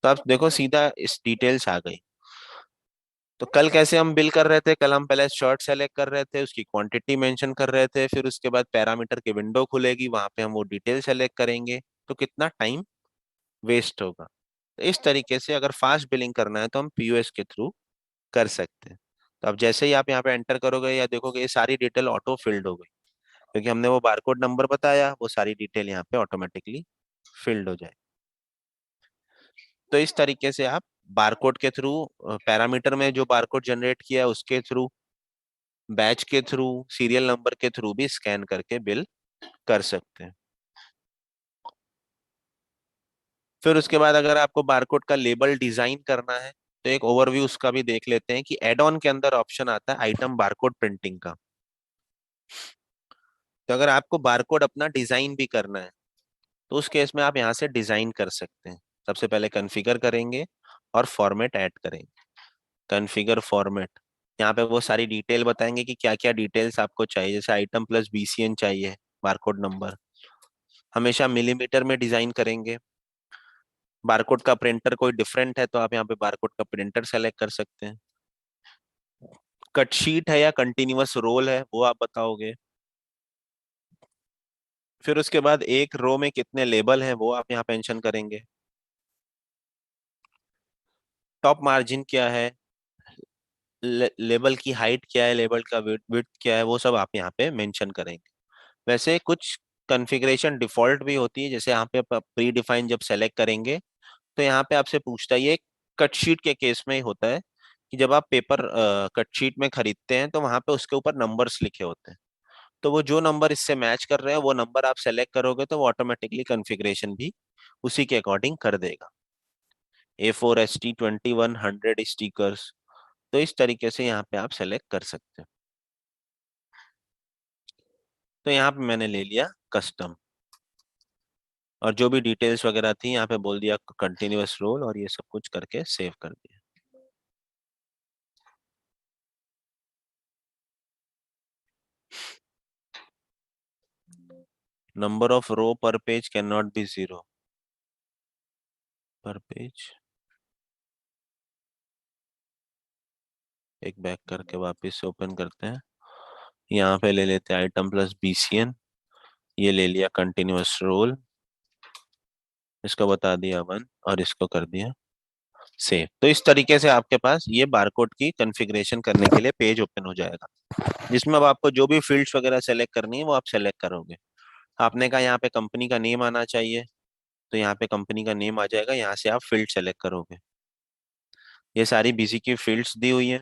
तो आप देखो सीधा इस डिटेल्स आ गई। तो कल कैसे हम बिल कर रहे थे, कल हम पहले शर्ट सेलेक्ट कर रहे थे, उसकी क्वांटिटी मेंशन कर रहे थे, फिर उसके बाद पैरामीटर की विंडो खुलेगी, वहां पे हम वो डिटेल सेलेक्ट करेंगे, तो कितना टाइम वेस्ट होगा। तो इस तरीके से अगर फास्ट बिलिंग करना है तो हम पीओएस के थ्रू कर सकते हैं। तो अब जैसे ही आप यहाँ पे एंटर करोगे या देखोगे, ये सारी डिटेल ऑटो फिल्ड हो गई, क्योंकि हमने वो बारकोड नंबर बताया, वो सारी डिटेल यहाँ पे ऑटोमेटिकली फिल्ड हो जाए। तो इस तरीके से आप बारकोड के थ्रू, पैरामीटर में जो बारकोड जनरेट किया है उसके थ्रू, बैच के थ्रू, सीरियल नंबर के थ्रू भी स्कैन करके बिल कर सकते हैं। फिर उसके बाद अगर आपको बारकोड का लेबल डिजाइन करना है, तो एक ओवरव्यू उसका भी देख लेते हैं कि एड ऑन के अंदर ऑप्शन आता है आइटम बारकोड प्रिंटिंग का। तो अगर आपको बारकोड अपना डिजाइन भी करना है, तो उस केस में आप यहाँ से डिजाइन कर सकते हैं। सबसे पहले कॉन्फ़िगर करेंगे और फॉर्मेट ऐड करेंगे। कॉन्फ़िगर फॉर्मेट, यहाँ पे वो सारी डिटेल बताएंगे कि क्या क्या डिटेल्स आपको चाहिए, जैसे आइटम प्लस बीसीएन चाहिए, बारकोड नंबर। हमेशा मिलीमीटर में डिजाइन करेंगे। बारकोड का प्रिंटर कोई डिफरेंट है तो आप यहाँ पे बारकोड का प्रिंटर सेलेक्ट कर सकते हैं। कट शीट है या कंटिन्यूअस रोल है वो आप बताओगे। फिर उसके बाद एक रो में कितने लेबल हैं वो आप यहाँ मेंशन करेंगे। टॉप मार्जिन क्या है, लेबल की हाइट क्या है, लेबल का विड्थ क्या है, वो सब आप यहाँ पे मेंशन करेंगे। वैसे कुछ कॉन्फ़िगरेशन डिफॉल्ट भी होती है, जैसे यहाँ पे प्री डिफाइन जब सेलेक्ट करेंगे, तो यहाँ पे आपसे पूछता है, ये कट शीट के केस में ही होता है कि जब आप पेपर कट शीट में खरीदते हैं तो वहां पे उसके ऊपर नंबर्स लिखे होते हैं। तो वो जो नंबर इससे मैच कर रहे हैं वो नंबर आप सेलेक्ट करोगे, तो वो ऑटोमेटिकली कॉन्फ़िगरेशन भी उसी के अकॉर्डिंग कर देगा। A4 ST 21 100 स्टिकर्स, तो इस तरीके से यहाँ पे आप सेलेक्ट कर सकते हैं। तो यहाँ पे मैंने ले लिया कस्टम, और जो भी डिटेल्स वगैरह थी यहाँ पे बोल दिया कंटिन्यूअस रोल, और ये सब कुछ करके सेव कर दिया। नंबर ऑफ रो पर पेज कैन नॉट बी 0 पर पेज। एक बैक करके वापस से ओपन करते हैं। यहाँ पे ले लेते हैं आइटम प्लस बीसीएन, ये ले लिया कंटिन्यूअस रोल, इसको बता दिया 1 और इसको कर दिया सेव। तो इस तरीके से आपके पास ये बारकोड की कॉन्फ़िगरेशन करने के लिए पेज ओपन हो जाएगा, जिसमें अब आपको जो भी फील्ड्स वगैरह सेलेक्ट करनी है वो आप सेलेक्ट करोगे। आपने कहा यहाँ पे कंपनी का नेम आना चाहिए, तो यहाँ पे कंपनी का नेम आ जाएगा, यहाँ से आप फील्ड सेलेक्ट करोगे। ये सारी बीसी की फील्ड्स दी हुई है,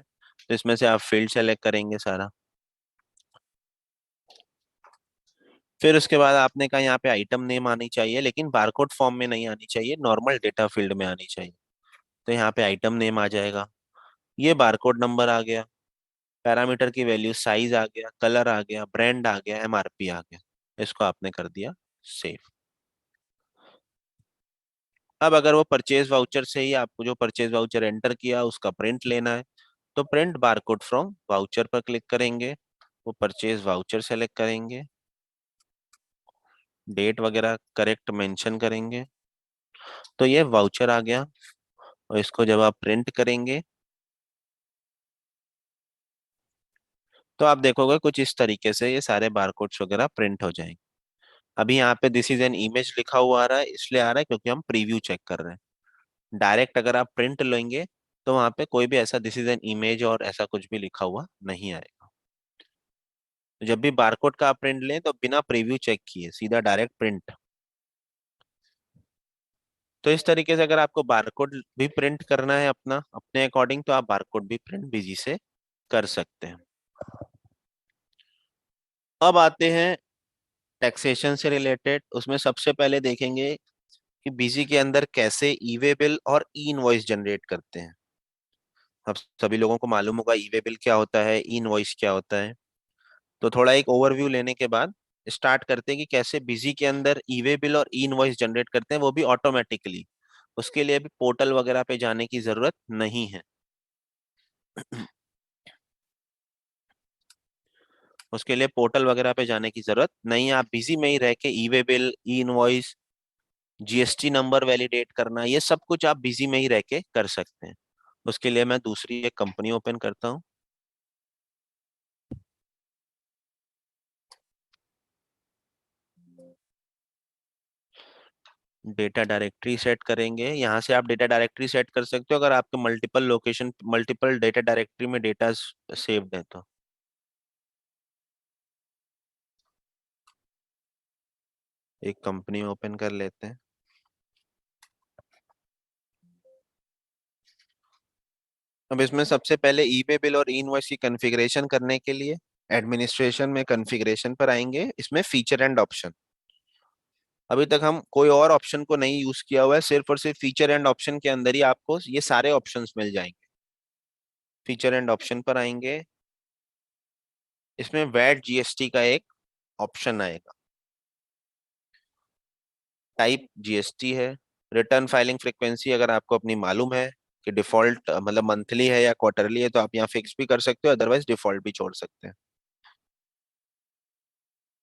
तो इसमें से आप फील्ड सेलेक्ट करेंगे सारा। फिर उसके बाद आपने कहा यहाँ पे आइटम नेम आनी चाहिए, लेकिन बारकोड फॉर्म में नहीं आनी चाहिए, नॉर्मल डेटा फील्ड में आनी चाहिए। तो यहाँ पे आइटम नेम आ जाएगा, ये बारकोड नंबर आ गया, पैरामीटर की वैल्यू साइज आ गया, कलर आ गया, ब्रांड आ गया, एमआरपी आ गया। इसको आपने कर दिया सेव। अब अगर वो परचेज वाउचर से ही आपको जो परचेज वाउचर एंटर किया उसका प्रिंट लेना है, तो प्रिंट बारकोड फ्रॉम वाउचर पर क्लिक करेंगे, वो परचेज वाउचर सेलेक्ट करेंगे, डेट वगैरह करेक्ट मेंशन करेंगे, तो ये वाउचर आ गया। और इसको जब आप प्रिंट करेंगे तो आप देखोगे कुछ इस तरीके से ये सारे बारकोड्स वगैरह प्रिंट हो जाएंगे। अभी यहाँ पे दिस इज एन इमेज लिखा हुआ आ रहा है, इसलिए आ रहा है क्योंकि हम प्रीव्यू चेक कर रहे हैं। डायरेक्ट अगर आप प्रिंट लेंगे तो वहां पे कोई भी ऐसा दिस इज एन इमेज और ऐसा कुछ भी लिखा हुआ नहीं आएगा। तो जब भी बारकोड का आप प्रिंट लें तो बिना प्रीव्यू चेक किए सीधा डायरेक्ट प्रिंट। तो इस तरीके से अगर आपको बारकोड भी प्रिंट करना है अपना अपने अकॉर्डिंग, तो आप बारकोड भी प्रिंट बिजी से कर सकते हैं। अब आते हैं टैक्सेशन से रिलेटेड। उसमें सबसे पहले देखेंगे कि बीजी के अंदर कैसे ई वे बिल और ई इनवॉइस जनरेट करते हैं। अब सभी लोगों को मालूम होगा ई वे बिल क्या होता है, ई इनवॉइस क्या होता है। तो थोड़ा एक ओवरव्यू लेने के बाद स्टार्ट करते हैं कि कैसे बिजी के अंदर ई वे बिल और ई इनवॉइस जनरेट करते हैं, वो भी ऑटोमेटिकली। उसके लिए भी पोर्टल वगैरह पे जाने की जरूरत नहीं है। उसके लिए पोर्टल वगैरह पे जाने की जरूरत नहीं है। आप बिजी में ही रह के e way bill, e invoice, GST number validate करना, ये सब कुछ आप बिजी में ही रह के कर सकते हैं। उसके लिए मैं दूसरी एक कंपनी ओपन करता हूँ। डेटा डायरेक्टरी सेट करेंगे, यहाँ से आप डेटा डायरेक्टरी सेट कर सकते हो अगर आपके multiple location multiple data directory में डेटा सेव्ड है तो। एक कंपनी ओपन कर लेते हैं। अब इसमें सबसे पहले ई पे बिल और इनवॉइस की कॉन्फ़िगरेशन करने के लिए एडमिनिस्ट्रेशन में कॉन्फ़िगरेशन पर आएंगे, इसमें फीचर एंड ऑप्शन। अभी तक हम कोई और ऑप्शन को नहीं यूज किया हुआ है, सिर्फ और सिर्फ फीचर एंड ऑप्शन के अंदर ही आपको ये सारे ऑप्शंस मिल जाएंगे। फीचर एंड ऑप्शन पर आएंगे, इसमें वैट जीएसटी का एक ऑप्शन आएगा, टाइप जीएसटी है। रिटर्न फाइलिंग फ्रीक्वेंसी अगर आपको अपनी मालूम है कि डिफॉल्ट मतलब मंथली है या क्वार्टरली है, तो आप यहाँ फिक्स भी कर सकते हो, अदरवाइज डिफॉल्ट भी छोड़ सकते हैं।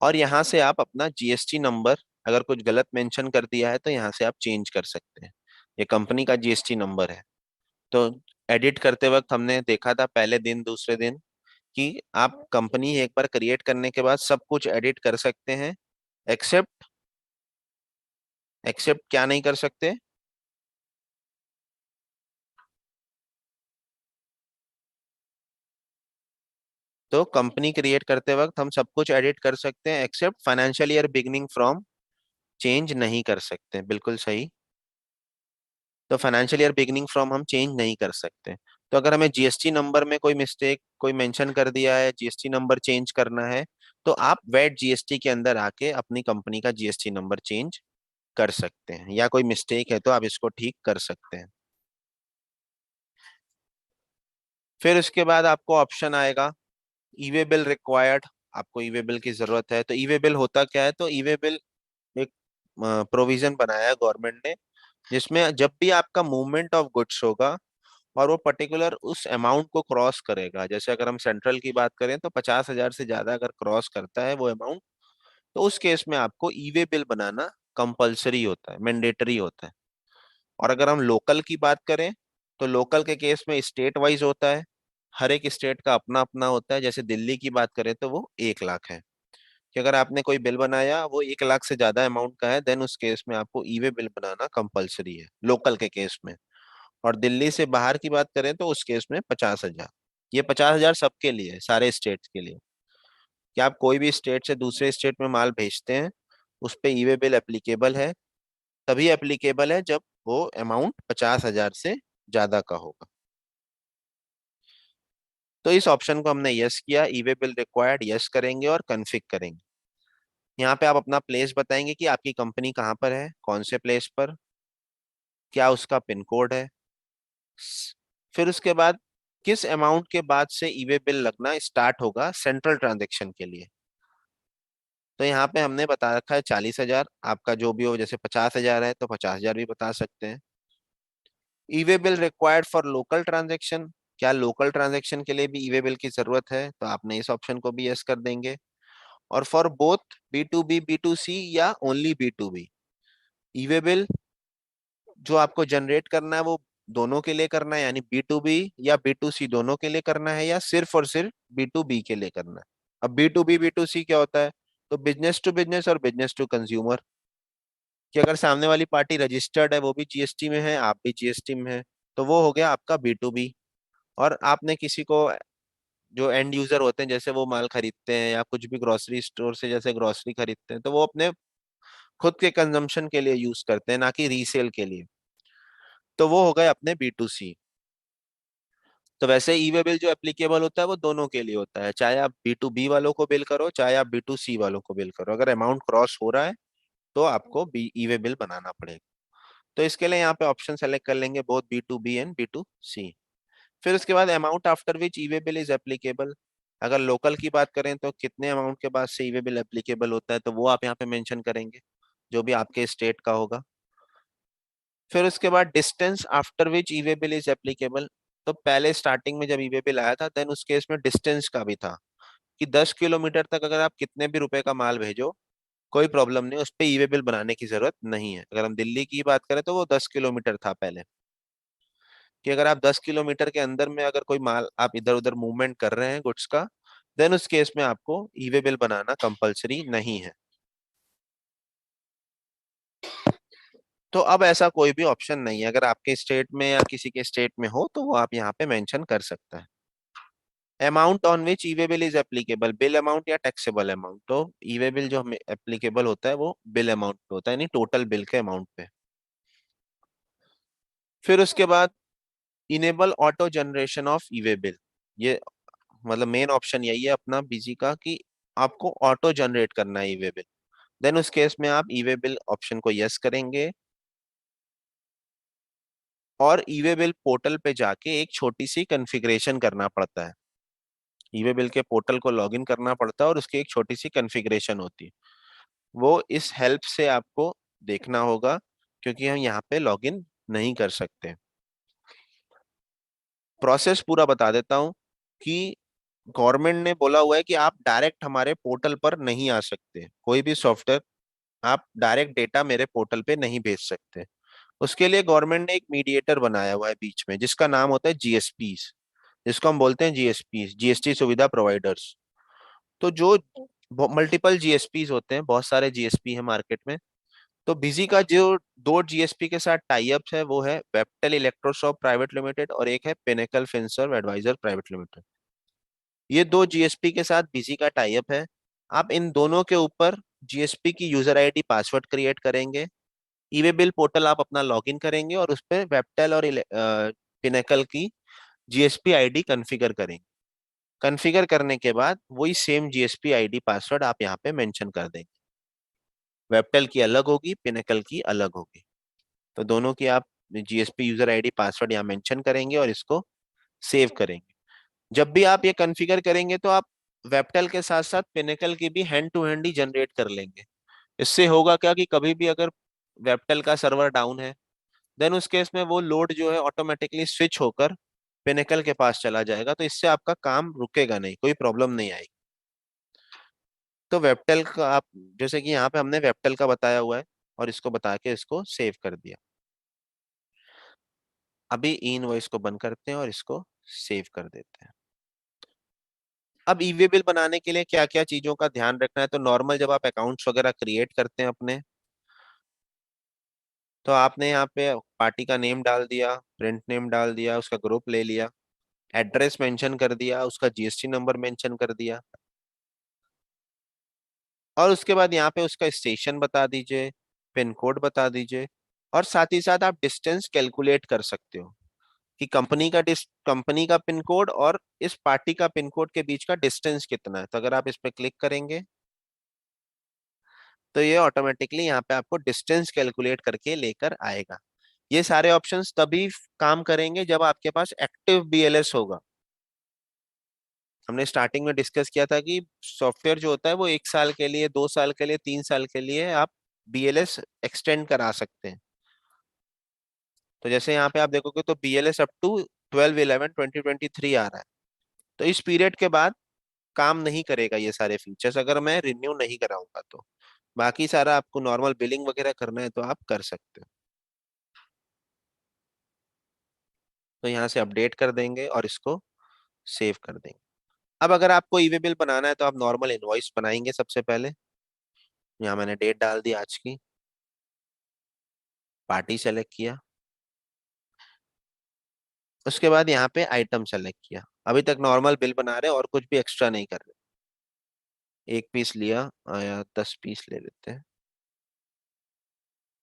और यहाँ से आप अपना जीएसटी नंबर अगर कुछ गलत मेंशन कर दिया है तो यहाँ से आप चेंज कर सकते हैं। ये कंपनी का जीएसटी नंबर है। तो एडिट करते वक्त हमने देखा था पहले दिन दूसरे दिन कि आप कंपनी एक बार क्रिएट करने के बाद सब कुछ एडिट कर सकते हैं, एक्सेप्ट एक्सेप्ट क्या नहीं कर सकते। तो कंपनी क्रिएट करते वक्त हम सब कुछ एडिट कर सकते हैं except financial year beginning from change नहीं कर सकते, बिल्कुल सही। तो फाइनेंशियल ईयर बिगनिंग फ्रॉम हम चेंज नहीं कर सकते। तो अगर हमें जीएसटी नंबर में कोई मिस्टेक कोई मेंशन कर दिया है, जीएसटी नंबर चेंज करना है, तो आप वेट जीएसटी के अंदर आके अपनी कंपनी का जीएसटी नंबर चेंज कर सकते हैं, या कोई मिस्टेक है तो आप इसको ठीक कर सकते हैं। फिर उसके बाद आपको ऑप्शन आएगा ईवे बिल रिक्वायर्ड। आपको ईवे बिल की जरूरत है, तो ईवे बिल होता क्या है, तो ईवे बिल एक प्रोविजन बनाया है गवर्नमेंट ने, जिसमें जब भी आपका मूवमेंट ऑफ गुड्स होगा और वो पर्टिकुलर उस अमाउंट को क्रॉस करेगा, जैसे अगर हम सेंट्रल की बात करें तो 50,000 से ज्यादा अगर क्रॉस करता है वो अमाउंट, तो उस केस में आपको ईवे बिल बनाना कंपलसरी होता है, मैंडेटरी होता है। और अगर हम लोकल की बात करें तो लोकल के केस में स्टेट वाइज होता है, हर एक स्टेट का अपना अपना होता है। जैसे दिल्ली की बात करें तो वो 1 लाख है, कि अगर आपने कोई बिल बनाया वो 1 लाख से ज्यादा अमाउंट का है, देन उस केस में आपको ई वे बिल बनाना कंपलसरी है लोकल के केस में। और दिल्ली से बाहर की बात करें तो उस केस में 50,000। ये 50,000 सबके लिए है, सारे स्टेट्स के लिए। कि आप कोई भी स्टेट से दूसरे स्टेट में माल भेजते हैं उस पे ई वे बिल एप्लीकेबल है, तभी एप्लीकेबल है जब वो अमाउंट 50,000 से ज्यादा का होगा। तो इस ऑप्शन को हमने यस किया, ई वे बिल रिक्वायर्ड यस करेंगे और कन्फिग करेंगे। यहाँ पे आप अपना प्लेस बताएंगे कि आपकी कंपनी कहाँ पर है, कौन से प्लेस पर, क्या उसका पिन कोड है। फिर उसके बाद किस अमाउंट के बाद से ई वे बिल लगना स्टार्ट होगा सेंट्रल ट्रांजेक्शन के लिए। तो यहाँ पे हमने बता रखा है 40,000, आपका जो भी हो, जैसे 50,000 है तो 50,000 भी बता सकते हैं। E way bill required for local transaction, क्या लोकल ट्रांजेक्शन के लिए भी ई वे बिल की जरूरत है, तो आपने इस ऑप्शन को भी यस कर देंगे। और for both B to B, B to C या only B to B, e way bill जो आपको जनरेट करना है वो दोनों के लिए करना है, यानी बी टू बी या बी टू सी दोनों के लिए करना है, या सिर्फ और सिर्फ बी टू बी के लिए करना है। अब B to B, B to C क्या होता है, तो बिजनेस टू बिजनेस और बिजनेस टू कंज्यूमर, कि अगर सामने वाली पार्टी रजिस्टर्ड है, वो भी जीएसटी में है, आप भी जीएसटी में है, तो वो हो गया आपका बी टू बी। और आपने किसी को, जो एंड यूजर होते हैं, जैसे वो माल खरीदते हैं या कुछ भी ग्रोसरी स्टोर से जैसे ग्रोसरी खरीदते हैं, तो वो अपने खुद के कंजम्पशन के लिए यूज करते हैं, ना कि रीसेल के लिए, तो वो हो गए अपने बी टू सी। तो वैसे ई वे बिल जो एप्लीकेबल होता है वो दोनों के लिए होता है, चाहे आप बी टू बी वालों को बिल करो, चाहे आप बी टू सी वालों को बिल करो, अगर अमाउंट क्रॉस हो रहा है तो आपको बी ई वे बिल बनाना पड़ेगा। तो इसके लिए यहाँ पे ऑप्शन सेलेक्ट कर लेंगे both B to B and B to C. फिर उसके बाद amount after which e way bill is applicable, अगर लोकल की बात करें तो कितने अमाउंट के बाद से ई वे बिल एप्लीकेबल होता है, तो वो आप यहाँ पे मेंशन करेंगे, जो भी आपके स्टेट का होगा। फिर उसके बाद distance after which e way bill is applicable, तो पहले स्टार्टिंग में जब ई वे बिल आया था देन उस केस में डिस्टेंस का भी था, कि 10 किलोमीटर तक अगर आप कितने भी रुपए का माल भेजो कोई प्रॉब्लम नहीं, उस पे ई वे बिल बनाने की जरूरत नहीं है। अगर हम दिल्ली की बात करें तो वो 10 किलोमीटर था पहले, कि अगर आप 10 किलोमीटर के अंदर में अगर कोई माल आप इधर उधर मूवमेंट कर रहे हैं गुड्स का, देन उस केस में आपको ई वे बिल बनाना कंपलसरी नहीं है। तो अब ऐसा कोई भी ऑप्शन नहीं है, अगर आपके स्टेट में या किसी के स्टेट में हो तो वो आप यहाँ पे मेंशन कर सकते हैं। Amount on which e way bill is applicable, bill amount या टैक्सेबल अमाउंट, तो ई वे बिल जो हमें एप्लीकेबल होता है वो बिल अमाउंट पे होता है, यानी टोटल बिल के अमाउंट पे। फिर उसके बाद enable auto generation of E way bill, ये मतलब मेन ऑप्शन यही है अपना बीजी का, कि आपको ऑटो जनरेट करना है ई वे बिल। देन उस केस में आप ई वे बिल ऑप्शन को यस करेंगे, और ई वे बिल पोर्टल पे जाके एक छोटी सी कॉन्फ़िगरेशन करना पड़ता है, ई वे बिल के पोर्टल को लॉगिन करना पड़ता है और उसकी एक छोटी सी कॉन्फ़िगरेशन होती है, वो इस हेल्प से आपको देखना होगा, क्योंकि हम यहाँ पे लॉगिन नहीं कर सकते। प्रोसेस पूरा बता देता हूँ कि गवर्नमेंट ने बोला हुआ है कि आप डायरेक्ट हमारे पोर्टल पर नहीं आ सकते, कोई भी सॉफ्टवेयर आप डायरेक्ट डेटा मेरे पोर्टल पे नहीं भेज सकते। उसके लिए गवर्नमेंट ने एक मीडिएटर बनाया हुआ है बीच में, जिसका नाम होता है जीएसपीस, जिसको हम बोलते हैं जीएसपीस, जीएसटी सुविधा प्रोवाइडर्स। तो जो मल्टीपल जीएसपीस होते हैं, बहुत सारे जीएसपी है मार्केट में, तो बिजी का जो दो जीएसपी के साथ टाई अप है वो है वेबटेल इलेक्ट्रोसॉफ्ट प्राइवेट लिमिटेड और एक है Pinnacle Finserv advisor private limited. ये दो जीएसपी के साथ बिजी का टाई अप है। आप इन दोनों के ऊपर जीएसपी की यूजर आईडी पासवर्ड क्रिएट करेंगे, ईवे बिल पोर्टल आप अपना लॉगिन करेंगे और उस पर वेबटेल और पिनेकल की जीएसपी आईडी कॉन्फ़िगर करेंगे। कॉन्फ़िगर करने के बाद वही सेम जीएसपी आईडी पासवर्ड आप यहाँ पे मेंशन कर देंगे, वेबटेल की अलग होगी, पिनेकल की अलग होगी, तो दोनों की आप जीएसपी यूजर आईडी पासवर्ड यहाँ मेंशन करेंगे और इसको सेव करेंगे। जब भी आप ये कॉन्फ़िगर करेंगे तो आप वेबटेल के साथ साथ पिनेकल की भी हैंड टू हैंड ही जनरेट कर लेंगे। इससे होगा क्या कि कभी भी अगर वेबटेल का सर्वर डाउन है, देन उस केस में वो लोड जो है ऑटोमेटिकली स्विच होकर पिनेकल के पास चला जाएगा, तो इससे आपका काम रुकेगा नहीं, कोई प्रॉब्लम नहीं आएगी। तो वेबटेल का आप, जैसे कि यहाँ पे हमने वेबटेल का बताया हुआ है और इसको बता के इसको सेव कर दिया। अभी ई इनवॉइस को बंद करते हैं और इसको सेव कर देते हैं। अब ईवे बिल बनाने के लिए क्या क्या चीजों का ध्यान रखना है, तो नॉर्मल जब आप अकाउंट्स वगैरह क्रिएट करते हैं अपने, तो आपने यहाँ पे पार्टी का नेम डाल दिया, प्रिंट नेम डाल दिया, उसका ग्रुप ले लिया, एड्रेस मेंशन कर दिया, उसका जीएसटी नंबर मेंशन कर दिया, और उसके बाद यहाँ पे उसका स्टेशन बता दीजिए, पिन कोड बता दीजिए, और साथ ही साथ आप डिस्टेंस कैलकुलेट कर सकते हो कि कंपनी का पिन कोड और इस पार्टी का पिन कोड के बीच का डिस्टेंस कितना है। तो अगर आप इस पे क्लिक करेंगे तो ये ऑटोमेटिकली यहाँ पे आपको डिस्टेंस कैलकुलेट करके लेकर आएगा। ये सारे ऑप्शंस तभी काम करेंगे जब आपके पास एक्टिव बीएलएस होगा। हमने स्टार्टिंग में डिस्कस किया था कि सॉफ्टवेयर जो होता है वो 1 साल के लिए, 2 साल के लिए, 3 साल के लिए आप बीएलएस एक्सटेंड करा सकते हैं। तो जैसे यहाँ पे आप देखोगे तो बीएलएस अप टू 12/11/2023 आ रहा है। तो इस पीरियड के बाद काम नहीं करेगा ये सारे फीचर्स, अगर मैं रिन्यू नहीं कराऊंगा तो। बाकी सारा आपको नॉर्मल बिलिंग वगैरह करना है तो आप कर सकते हो। तो यहाँ से अपडेट कर देंगे और इसको सेव कर देंगे। अब अगर आपको ईवे बिल बनाना है तो आप नॉर्मल इनवॉइस बनाएंगे सबसे पहले। यहाँ मैंने डेट डाल दी आज की, पार्टी सेलेक्ट किया, उसके बाद यहाँ पे आइटम सेलेक्ट किया। अभी तक नॉर्मल बिल बना रहे हैं और कुछ भी एक्स्ट्रा नहीं कर रहे। एक पीस लिया, या 10 पीस ले लेते हैं,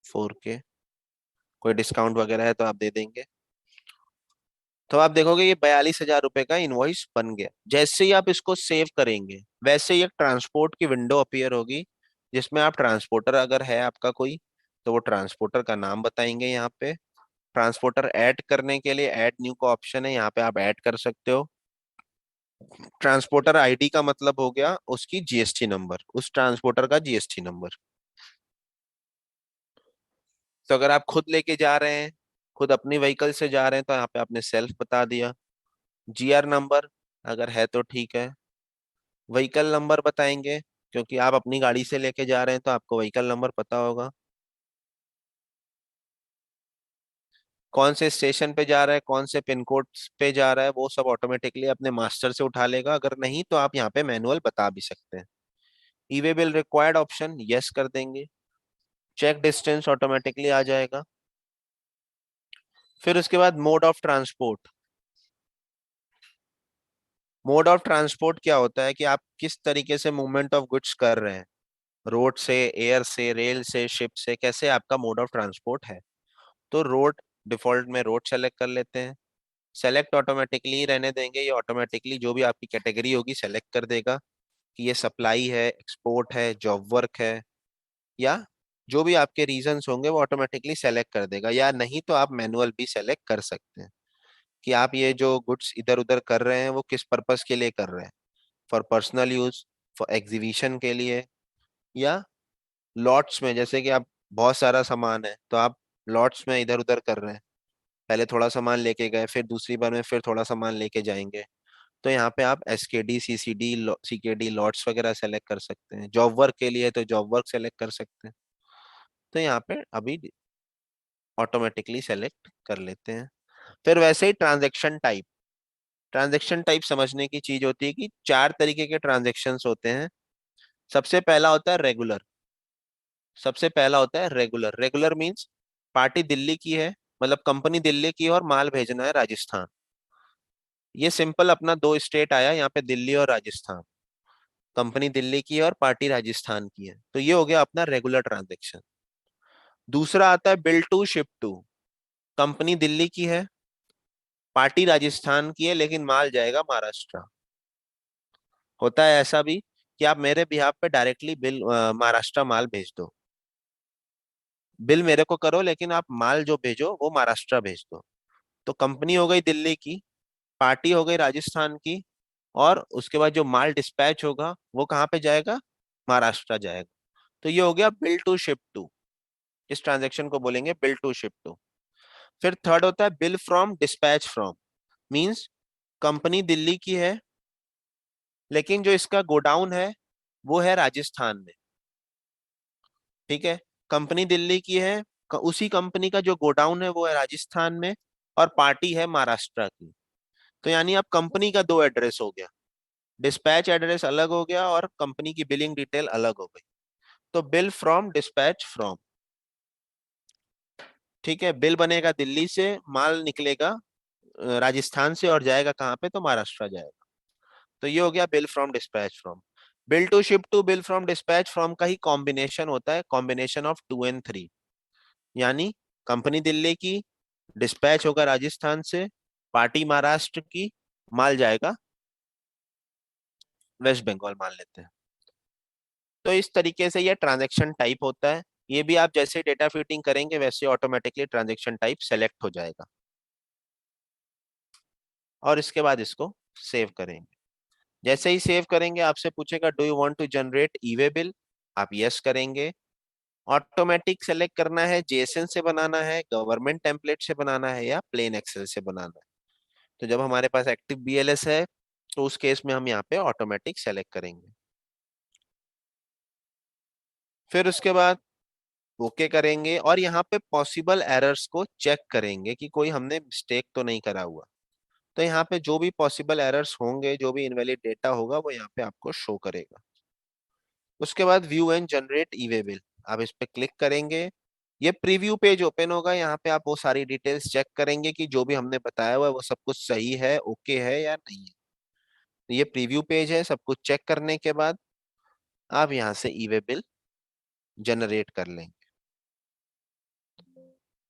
4K। कोई डिस्काउंट वगैरह है तो आप दे देंगे। तो आप देखोगे ये 42,000 रुपए का इनवॉइस बन गया। जैसे ही आप इसको सेव करेंगे वैसे ही एक ट्रांसपोर्ट की विंडो अपीयर होगी, जिसमें आप ट्रांसपोर्टर अगर है आपका कोई, तो वो ट्रांसपोर्टर का नाम बताएंगे। यहाँ पे ट्रांसपोर्टर ऐड करने के लिए ऐड न्यू का ऑप्शन है, यहाँ पे आप ऐड कर सकते हो। ट्रांसपोर्टर आईडी का मतलब हो गया उसकी जीएसटी नंबर, उस ट्रांसपोर्टर का जीएसटी नंबर। तो अगर आप खुद लेके जा रहे हैं, खुद अपनी व्हीकल से जा रहे हैं, तो यहाँ पे आपने सेल्फ बता दिया। जीआर नंबर अगर है तो ठीक है। व्हीकल नंबर बताएंगे, क्योंकि आप अपनी गाड़ी से लेके जा रहे हैं तो आपको व्हीकल नंबर पता होगा। कौन से स्टेशन पे जा रहा है, कौन से पिन कोड पे जा रहा है, वो सब ऑटोमेटिकली अपने मास्टर से उठा लेगा। अगर नहीं तो आप यहाँ पे मैनुअल बता भी सकते हैं। E way bill required option yes कर देंगे, चेक डिस्टेंस ऑटोमेटिकली आ जाएगा। फिर उसके बाद mode of transport. Mode of transport क्या होता है कि आप किस तरीके से मूवमेंट ऑफ गुड्स कर रहे हैं, रोड से, एयर से, रेल से, शिप से, कैसे आपका मोड ऑफ ट्रांसपोर्ट है। तो रोड, डिफॉल्ट में रोड सेलेक्ट कर लेते हैं। सेलेक्ट ऑटोमेटिकली रहने देंगे, ये ऑटोमेटिकली जो भी आपकी कैटेगरी होगी सेलेक्ट कर देगा कि ये सप्लाई है, एक्सपोर्ट है, जॉब वर्क है, या जो भी आपके रीजंस होंगे वो ऑटोमेटिकली सेलेक्ट कर देगा। या नहीं तो आप मैनुअल भी सेलेक्ट कर सकते हैं कि आप ये जो गुड्स इधर उधर कर रहे हैं वो किस पर्पस के लिए कर रहे हैं। For personal use, for exhibition के लिए, या लॉट्स में, जैसे कि आप बहुत सारा सामान है तो आप लॉट्स में इधर उधर कर रहे हैं, पहले थोड़ा सामान लेके गए फिर दूसरी बार में फिर थोड़ा सामान लेके जाएंगे, तो यहाँ पे आप एसकेडी, सीसीडी, सीकेडी लॉट्स वगैरह सेलेक्ट कर सकते हैं। जॉब वर्क के लिए तो जॉब वर्क सेलेक्ट कर सकते हैं। तो यहाँ पे अभी ऑटोमेटिकली सेलेक्ट कर लेते हैं। फिर वैसे ही ट्रांजैक्शन टाइप। ट्रांजैक्शन टाइप समझने की चीज होती है कि 4 तरीके के ट्रांजैक्शंस होते हैं। सबसे पहला होता है रेगुलर। सबसे पहला होता है regular. Regular means party Delhi की है, मतलब कंपनी दिल्ली की है और माल भेजना है राजस्थान। ये सिंपल अपना दो स्टेट आया यहाँ पे, दिल्ली और राजस्थान। कंपनी दिल्ली की है और पार्टी राजस्थान की है, तो ये हो गया अपना रेगुलर ट्रांजैक्शन। दूसरा आता है bill to ship to. Company Delhi की है, पार्टी राजस्थान की है, लेकिन माल जाएगा महाराष्ट्र। होता है ऐसा भी कि आप मेरे बिहाफ पे डायरेक्टली बिल महाराष्ट्र माल भेज दो। बिल मेरे को करो लेकिन आप माल जो भेजो वो महाराष्ट्र भेज दो। तो कंपनी हो गई दिल्ली की, पार्टी हो गई राजस्थान की, और उसके बाद जो माल डिस्पैच होगा वो कहाँ पे जाएगा, महाराष्ट्र जाएगा। तो ये हो गया बिल टू शिप टू। इस ट्रांजेक्शन को बोलेंगे बिल टू शिप टू। फिर थर्ड होता है bill from dispatch from. Means company Delhi की है, लेकिन जो इसका गोडाउन है वो है राजस्थान में। ठीक है, कंपनी दिल्ली की है, उसी कंपनी का जो गोडाउन है वो है राजस्थान में, और पार्टी है महाराष्ट्र की। तो यानी अब कंपनी का दो एड्रेस हो गया, डिस्पैच एड्रेस अलग हो गया और कंपनी की बिलिंग डिटेल अलग हो गई। तो बिल फ्रॉम डिस्पैच फ्रॉम। ठीक है, बिल बनेगा दिल्ली से, माल निकलेगा राजस्थान से और जाएगा कहाँ पे, तो महाराष्ट्र जाएगा। तो ये हो गया bill from dispatch from. Bill to ship to, bill from dispatch from का ही कॉम्बिनेशन होता है, कॉम्बिनेशन ऑफ 2 और 3। यानी कंपनी दिल्ली की, डिस्पैच होगा राजस्थान से, पार्टी महाराष्ट्र की, माल जाएगा वेस्ट बंगाल मान लेते हैं। तो इस तरीके से ये ट्रांजैक्शन टाइप होता है। ये भी आप जैसे डेटा फिटिंग करेंगे वैसे ऑटोमेटिकली ट्रांजैक्शन टाइप सेलेक्ट हो जाएगा। और इसके बाद इसको सेव करेंगे। जैसे ही सेव करेंगे आपसे पूछेगा do you want to generate e way bill, आप यस करेंगे। ऑटोमेटिक सेलेक्ट करना है, जेसन से बनाना है, गवर्नमेंट टेम्पलेट से बनाना है, या प्लेन एक्सेल से बनाना है। तो जब हमारे पास एक्टिव बीएलएस है तो उस केस में हम यहाँ पे ऑटोमेटिक सेलेक्ट करेंगे। फिर उसके बाद ओके करेंगे और यहाँ पे पॉसिबल एरर्स को चेक करेंगे कि कोई हमने मिस्टेक तो नहीं करा हुआ। तो यहाँ पे जो भी पॉसिबल एरर्स होंगे, जो भी इनवैलिड डेटा होगा, वो यहाँ पे आपको शो करेगा। उसके बाद view and generate e way bill, आप इस पे क्लिक करेंगे। ये प्रीव्यू पेज ओपन होगा। यहाँ पे आप वो सारी डिटेल्स चेक करेंगे कि जो भी हमने बताया हुआ है वो सब कुछ सही है, ओके है या नहीं है। तो ये प्रीव्यू पेज है। सब कुछ चेक करने के बाद आप यहाँ से ई वे बिल जनरेट कर लेंगे।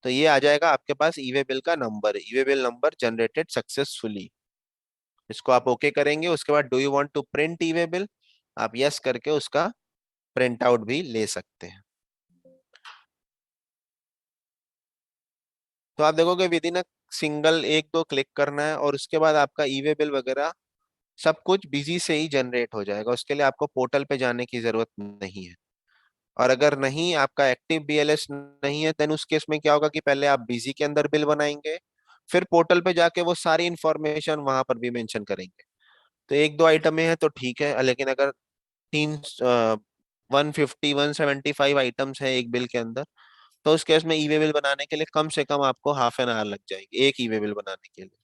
तो ये आ जाएगा आपके पास ई वे बिल का नंबर, e way bill number generated successfully. इसको आप ओके करेंगे। उसके बाद do you want to print e way bill, आप यस करके उसका प्रिंट आउट भी ले सकते हैं। तो आप देखोगे विद इन अ सिंगल एक दो क्लिक करना है और उसके बाद आपका ई वे बिल वगैरह सब कुछ बिजी से ही जनरेट हो जाएगा। उसके लिए आपको पोर्टल पे जाने की जरूरत नहीं है। और अगर नहीं, आपका एक्टिव बीएलएस नहीं है, देन उस केस में क्या होगा कि पहले आप बिजी के अंदर बिल बनाएंगे, फिर पोर्टल पे जाके वो सारी इंफॉर्मेशन वहां पर भी मेंशन करेंगे। तो एक दो आइटम में है तो ठीक है, लेकिन अगर तीन 150 175 आइटम्स है एक बिल के अंदर, तो उस केस में ई वे बिल बनाने के लिए कम से कम आपको हाफ एन आवर लग जाएगी एक ई वे बिल बनाने के लिए।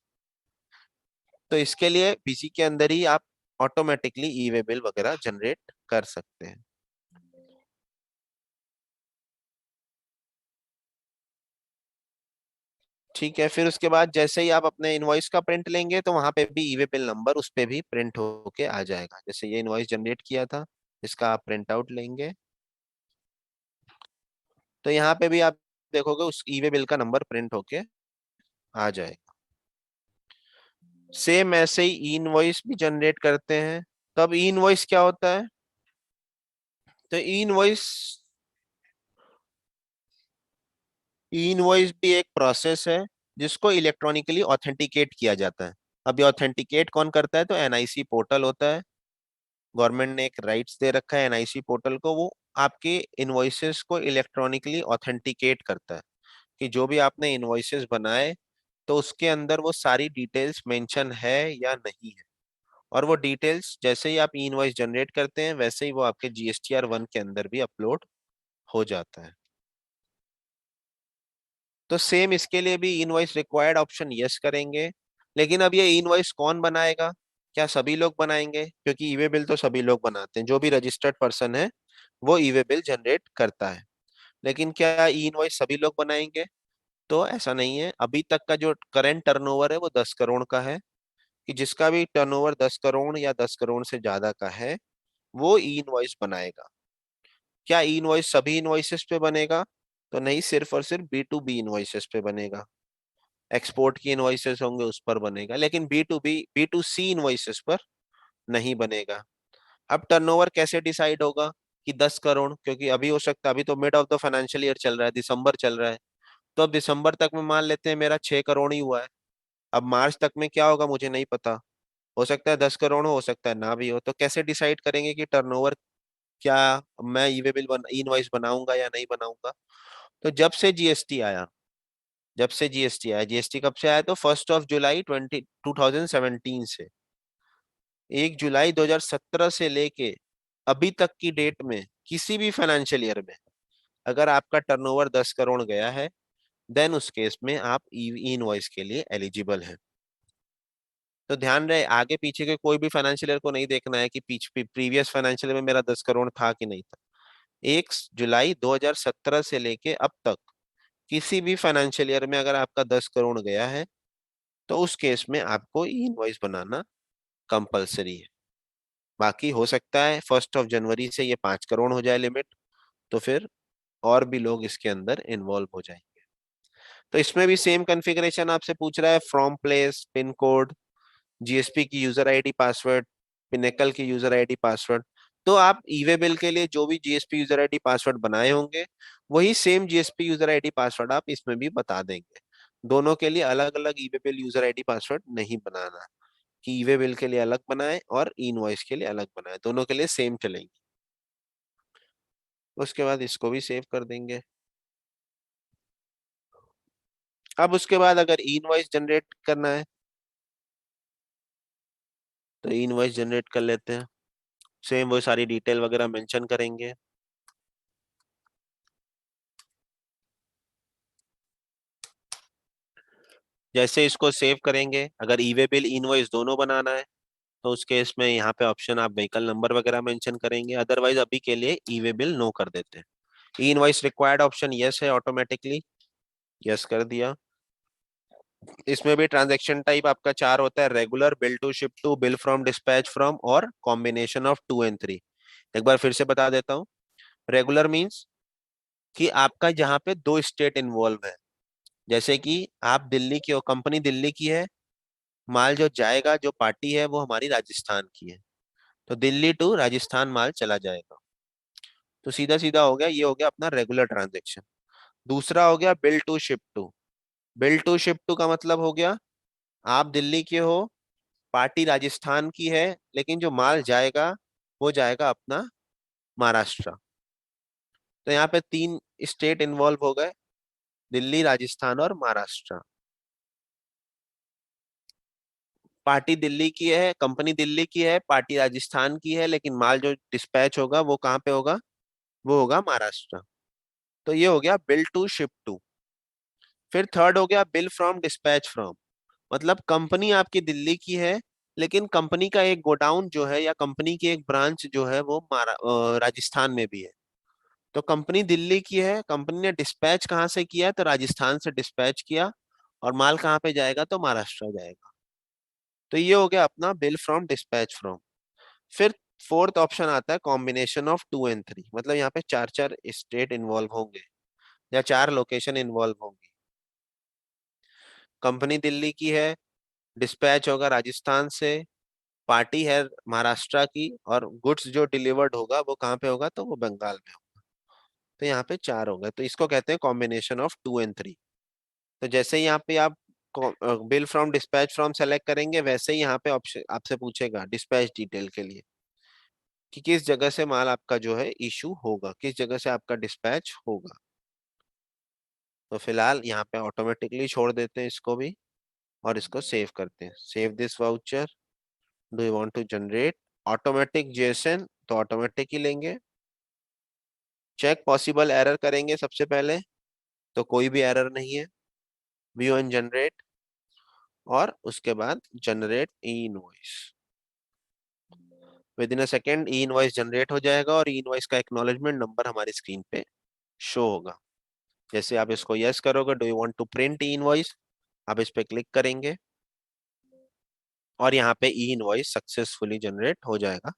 तो इसके लिए पीसी के अंदर ही आप ऑटोमेटिकली ई वे बिल वगैरह जनरेट कर सकते हैं। ठीक है। फिर उसके बाद जैसे ही आप अपने इनवॉइस का प्रिंट लेंगे तो वहां पे भी ई वे बिल नंबर उस पे भी प्रिंट होके आ जाएगा। जैसे ये इनवॉइस जनरेट किया था, इसका आप प्रिंट आउट लेंगे तो यहाँ पे भी आप देखोगे उस ई वे बिल का नंबर प्रिंट होके आ जाएगा। सेम ऐसे ही ई इनवॉइस भी जनरेट करते हैं। तब ई इनवॉइस क्या होता है? तो ई इनवॉइस भी एक प्रोसेस है जिसको इलेक्ट्रॉनिकली ऑथेंटिकेट किया जाता है। अब ये ऑथेंटिकेट कौन करता है? तो एनआईसी पोर्टल होता है। गवर्नमेंट ने एक राइट्स दे रखा है एनआईसी पोर्टल को, वो आपके इनवॉइसेस को इलेक्ट्रॉनिकली ऑथेंटिकेट करता है कि जो भी आपने इनवॉइसेस बनाए तो उसके अंदर वो सारी डिटेल्स मेंशन है या नहीं है। और वो डिटेल्स जैसे ही आप ई इनवॉइस जनरेट करते हैं वैसे ही वो आपके जीएसटीआर 1 के अंदर भी अपलोड हो जाता है। तो सेम इसके लिए भी इनवॉइस रिक्वायर्ड ऑप्शन यस करेंगे। लेकिन अब ये इनवॉइस कौन बनाएगा? क्या सभी लोग बनाएंगे? क्योंकि ईवे बिल तो सभी लोग बनाते हैं, जो भी रजिस्टर्ड पर्सन है वो ईवे बिल जनरेट करता है। लेकिन क्या ई इनवॉइस सभी लोग बनाएंगे? तो ऐसा नहीं है। अभी तक का जो करंट टर्नओवर है वो 10 करोड़ का है, कि जिसका भी टर्नओवर 10 करोड़ या 10 करोड़ से ज्यादा का है वो ई इनवॉइस बनाएगा। क्या ई इनवॉइस सभी इनवॉइसेस पे बनेगा? तो नहीं, सिर्फ और सिर्फ बी टू बी इनवॉइसेस पे बनेगा। एक्सपोर्ट की इनवॉइसेस होंगे उस पर बनेगा, लेकिन बी टू सी इनवॉइसेस पर नहीं बनेगा। अब टर्नओवर कैसे डिसाइड होगा कि 10 करोड़? क्योंकि अभी हो सकता है, अभी तो mid of the financial year चल रहा है, दिसंबर चल रहा है। तो अब दिसंबर तक में मान लेते हैं मेरा 6 करोड़ ही हुआ है। अब मार्च तक में क्या होगा मुझे नहीं पता। हो सकता है 10 करोड़ हो सकता है ना भी हो। तो कैसे डिसाइड करेंगे कि टर्नओवर क्या मैं ई इनवॉइस बनाऊंगा या नहीं बनाऊंगा? तो जब से जीएसटी आया, जीएसटी कब से आया? तो 1 जुलाई 2017 से, 1 जुलाई 2017 से लेके अभी तक की डेट में किसी भी फाइनेंशियल ईयर में अगर आपका टर्नओवर 10 करोड़ गया है, देन उस केस में आप ई इनवॉइस के लिए एलिजिबल हैं। तो ध्यान रहे, आगे पीछे के कोई भी फाइनेंशियल ईयर को नहीं देखना है कि प्रीवियस फाइनेंशियल ईयर में मेरा 10 करोड़ था कि नहीं था। 1 जुलाई 2017 से लेके अब तक किसी भी फाइनेंशियल ईयर में अगर आपका 10 करोड़ गया है तो उस केस में आपको ई इनवॉइस बनाना कंपलसरी है। बाकी हो सकता है 1 जनवरी से ये 5 करोड़ हो जाए लिमिट, तो फिर और भी लोग इसके अंदर इन्वॉल्व हो जाएंगे। तो इसमें भी सेम कॉन्फ़िगरेशन आपसे पूछ रहा है, from place, pin code, GSP की यूजर आईडी पासवर्ड, पिनेकल की यूजर आईडी पासवर्ड। तो आप ईवे बिल के लिए जो भी जीएसपी यूजर आईडी पासवर्ड बनाए होंगे, वही same GSP user ID password आप इसमें भी बता देंगे। दोनों के लिए अलग अलग e-way bill user ID password नहीं बनाना, कि ईवे बिल के लिए अलग बनाए और इनवॉइस के लिए अलग बनाए, दोनों के लिए सेम चलेंगे। उसके बाद इसको भी सेव कर देंगे। अब उसके बाद अगर इनवॉइस जनरेट करना है तो इनवॉइस जनरेट कर लेते हैं। सेम वो सारी डिटेल वगैरह मेंशन करेंगे। जैसे इसको सेव करेंगे, अगर ईवे बिल इनवॉइस दोनों बनाना है तो उस केस में यहाँ पे ऑप्शन आप व्हीकल नंबर वगैरह मेंशन करेंगे, अदरवाइज अभी के लिए ईवे बिल नो कर देते हैं। इनवॉइस रिक्वायर्ड ऑप्शन यस है ऑटोमेटिकली, यस कर दिया। इसमें भी ट्रांजैक्शन टाइप आपका चार होता है, regular, bill to ship to, bill from dispatch from और कॉम्बिनेशन ऑफ 2 और 3। एक बार फिर से बता देता हूँ। रेगुलर मीन्स कि आपका जहाँ पे दो स्टेट इन्वॉल्व है, जैसे कि आप दिल्ली की हो, कंपनी दिल्ली की है, माल जो जाएगा, जो पार्टी है वो हमारी राजस्थान की है, तो दिल्ली टू राजस्थान माल चला जाएगा। तो सीधा सीधा हो गया, ये हो गया अपना रेगुलर ट्रांजेक्शन। दूसरा हो गया bill to ship to. Bill to ship to का मतलब हो गया, आप दिल्ली के हो, पार्टी राजस्थान की है, लेकिन जो माल जाएगा वो जाएगा अपना महाराष्ट्र। तो यहाँ पे तीन स्टेट इन्वॉल्व हो गए, दिल्ली, राजस्थान और महाराष्ट्र। पार्टी दिल्ली की है, कंपनी दिल्ली की है, पार्टी राजस्थान की है, लेकिन माल जो डिस्पैच होगा वो कहाँ पे होगा, वो होगा महाराष्ट्र। तो ये हो गया बिल टू शिप टू। फिर थर्ड हो गया बिल फ्रॉम डिस्पैच फ्रॉम। मतलब कंपनी आपकी दिल्ली की है, लेकिन कंपनी का एक गोडाउन जो है या कंपनी की एक ब्रांच जो है वो राजस्थान में भी है। तो कंपनी दिल्ली की है, कंपनी ने डिस्पैच कहाँ से किया है, तो राजस्थान से डिस्पैच किया, और माल कहाँ पे जाएगा, तो महाराष्ट्र जाएगा। तो ये हो गया अपना बिल फ्रॉम डिस्पैच फ्रॉम। फिर फोर्थ ऑप्शन आता है कॉम्बिनेशन ऑफ 2 और 3। मतलब यहाँ पे चार चार स्टेट इन्वॉल्व होंगे या चार लोकेशन इन्वॉल्व होंगी। कंपनी दिल्ली की है, डिस्पैच होगा राजस्थान से, पार्टी है महाराष्ट्र की, और गुड्स जो डिलीवर्ड होगा वो कहाँ पे होगा, तो वो बंगाल में होगा। तो यहाँ पे चार हो गए, तो इसको कहते हैं कॉम्बिनेशन ऑफ 2 और 3। तो जैसे ही यहाँ पे आप bill from dispatch from select करेंगे, वैसे ही यहाँ पे ऑप्शन आपसे पूछेगा डिस्पैच डिटेल के लिए, कि किस जगह से माल आपका जो है इशू होगा, किस जगह से आपका डिस्पैच होगा। तो फिलहाल यहाँ पे ऑटोमेटिकली छोड़ देते हैं इसको भी, और इसको सेव करते हैं। Save this voucher, do you want to generate automatic JSON, तो ऑटोमेटिक ही लेंगे। चेक पॉसिबल एरर करेंगे सबसे पहले, तो कोई भी एरर नहीं है। व्यू एंड जनरेट, और उसके बाद generate e invoice. Within a second e invoice generate हो जाएगा, और ई इनवॉइस का एक्नॉलेजमेंट नंबर हमारी स्क्रीन पे शो होगा। जैसे आप इसको यस करोगे, do you want to print e invoice, आप इस पे क्लिक करेंगे और यहाँ पे ई इनवॉइस सक्सेसफुली जनरेट हो जाएगा,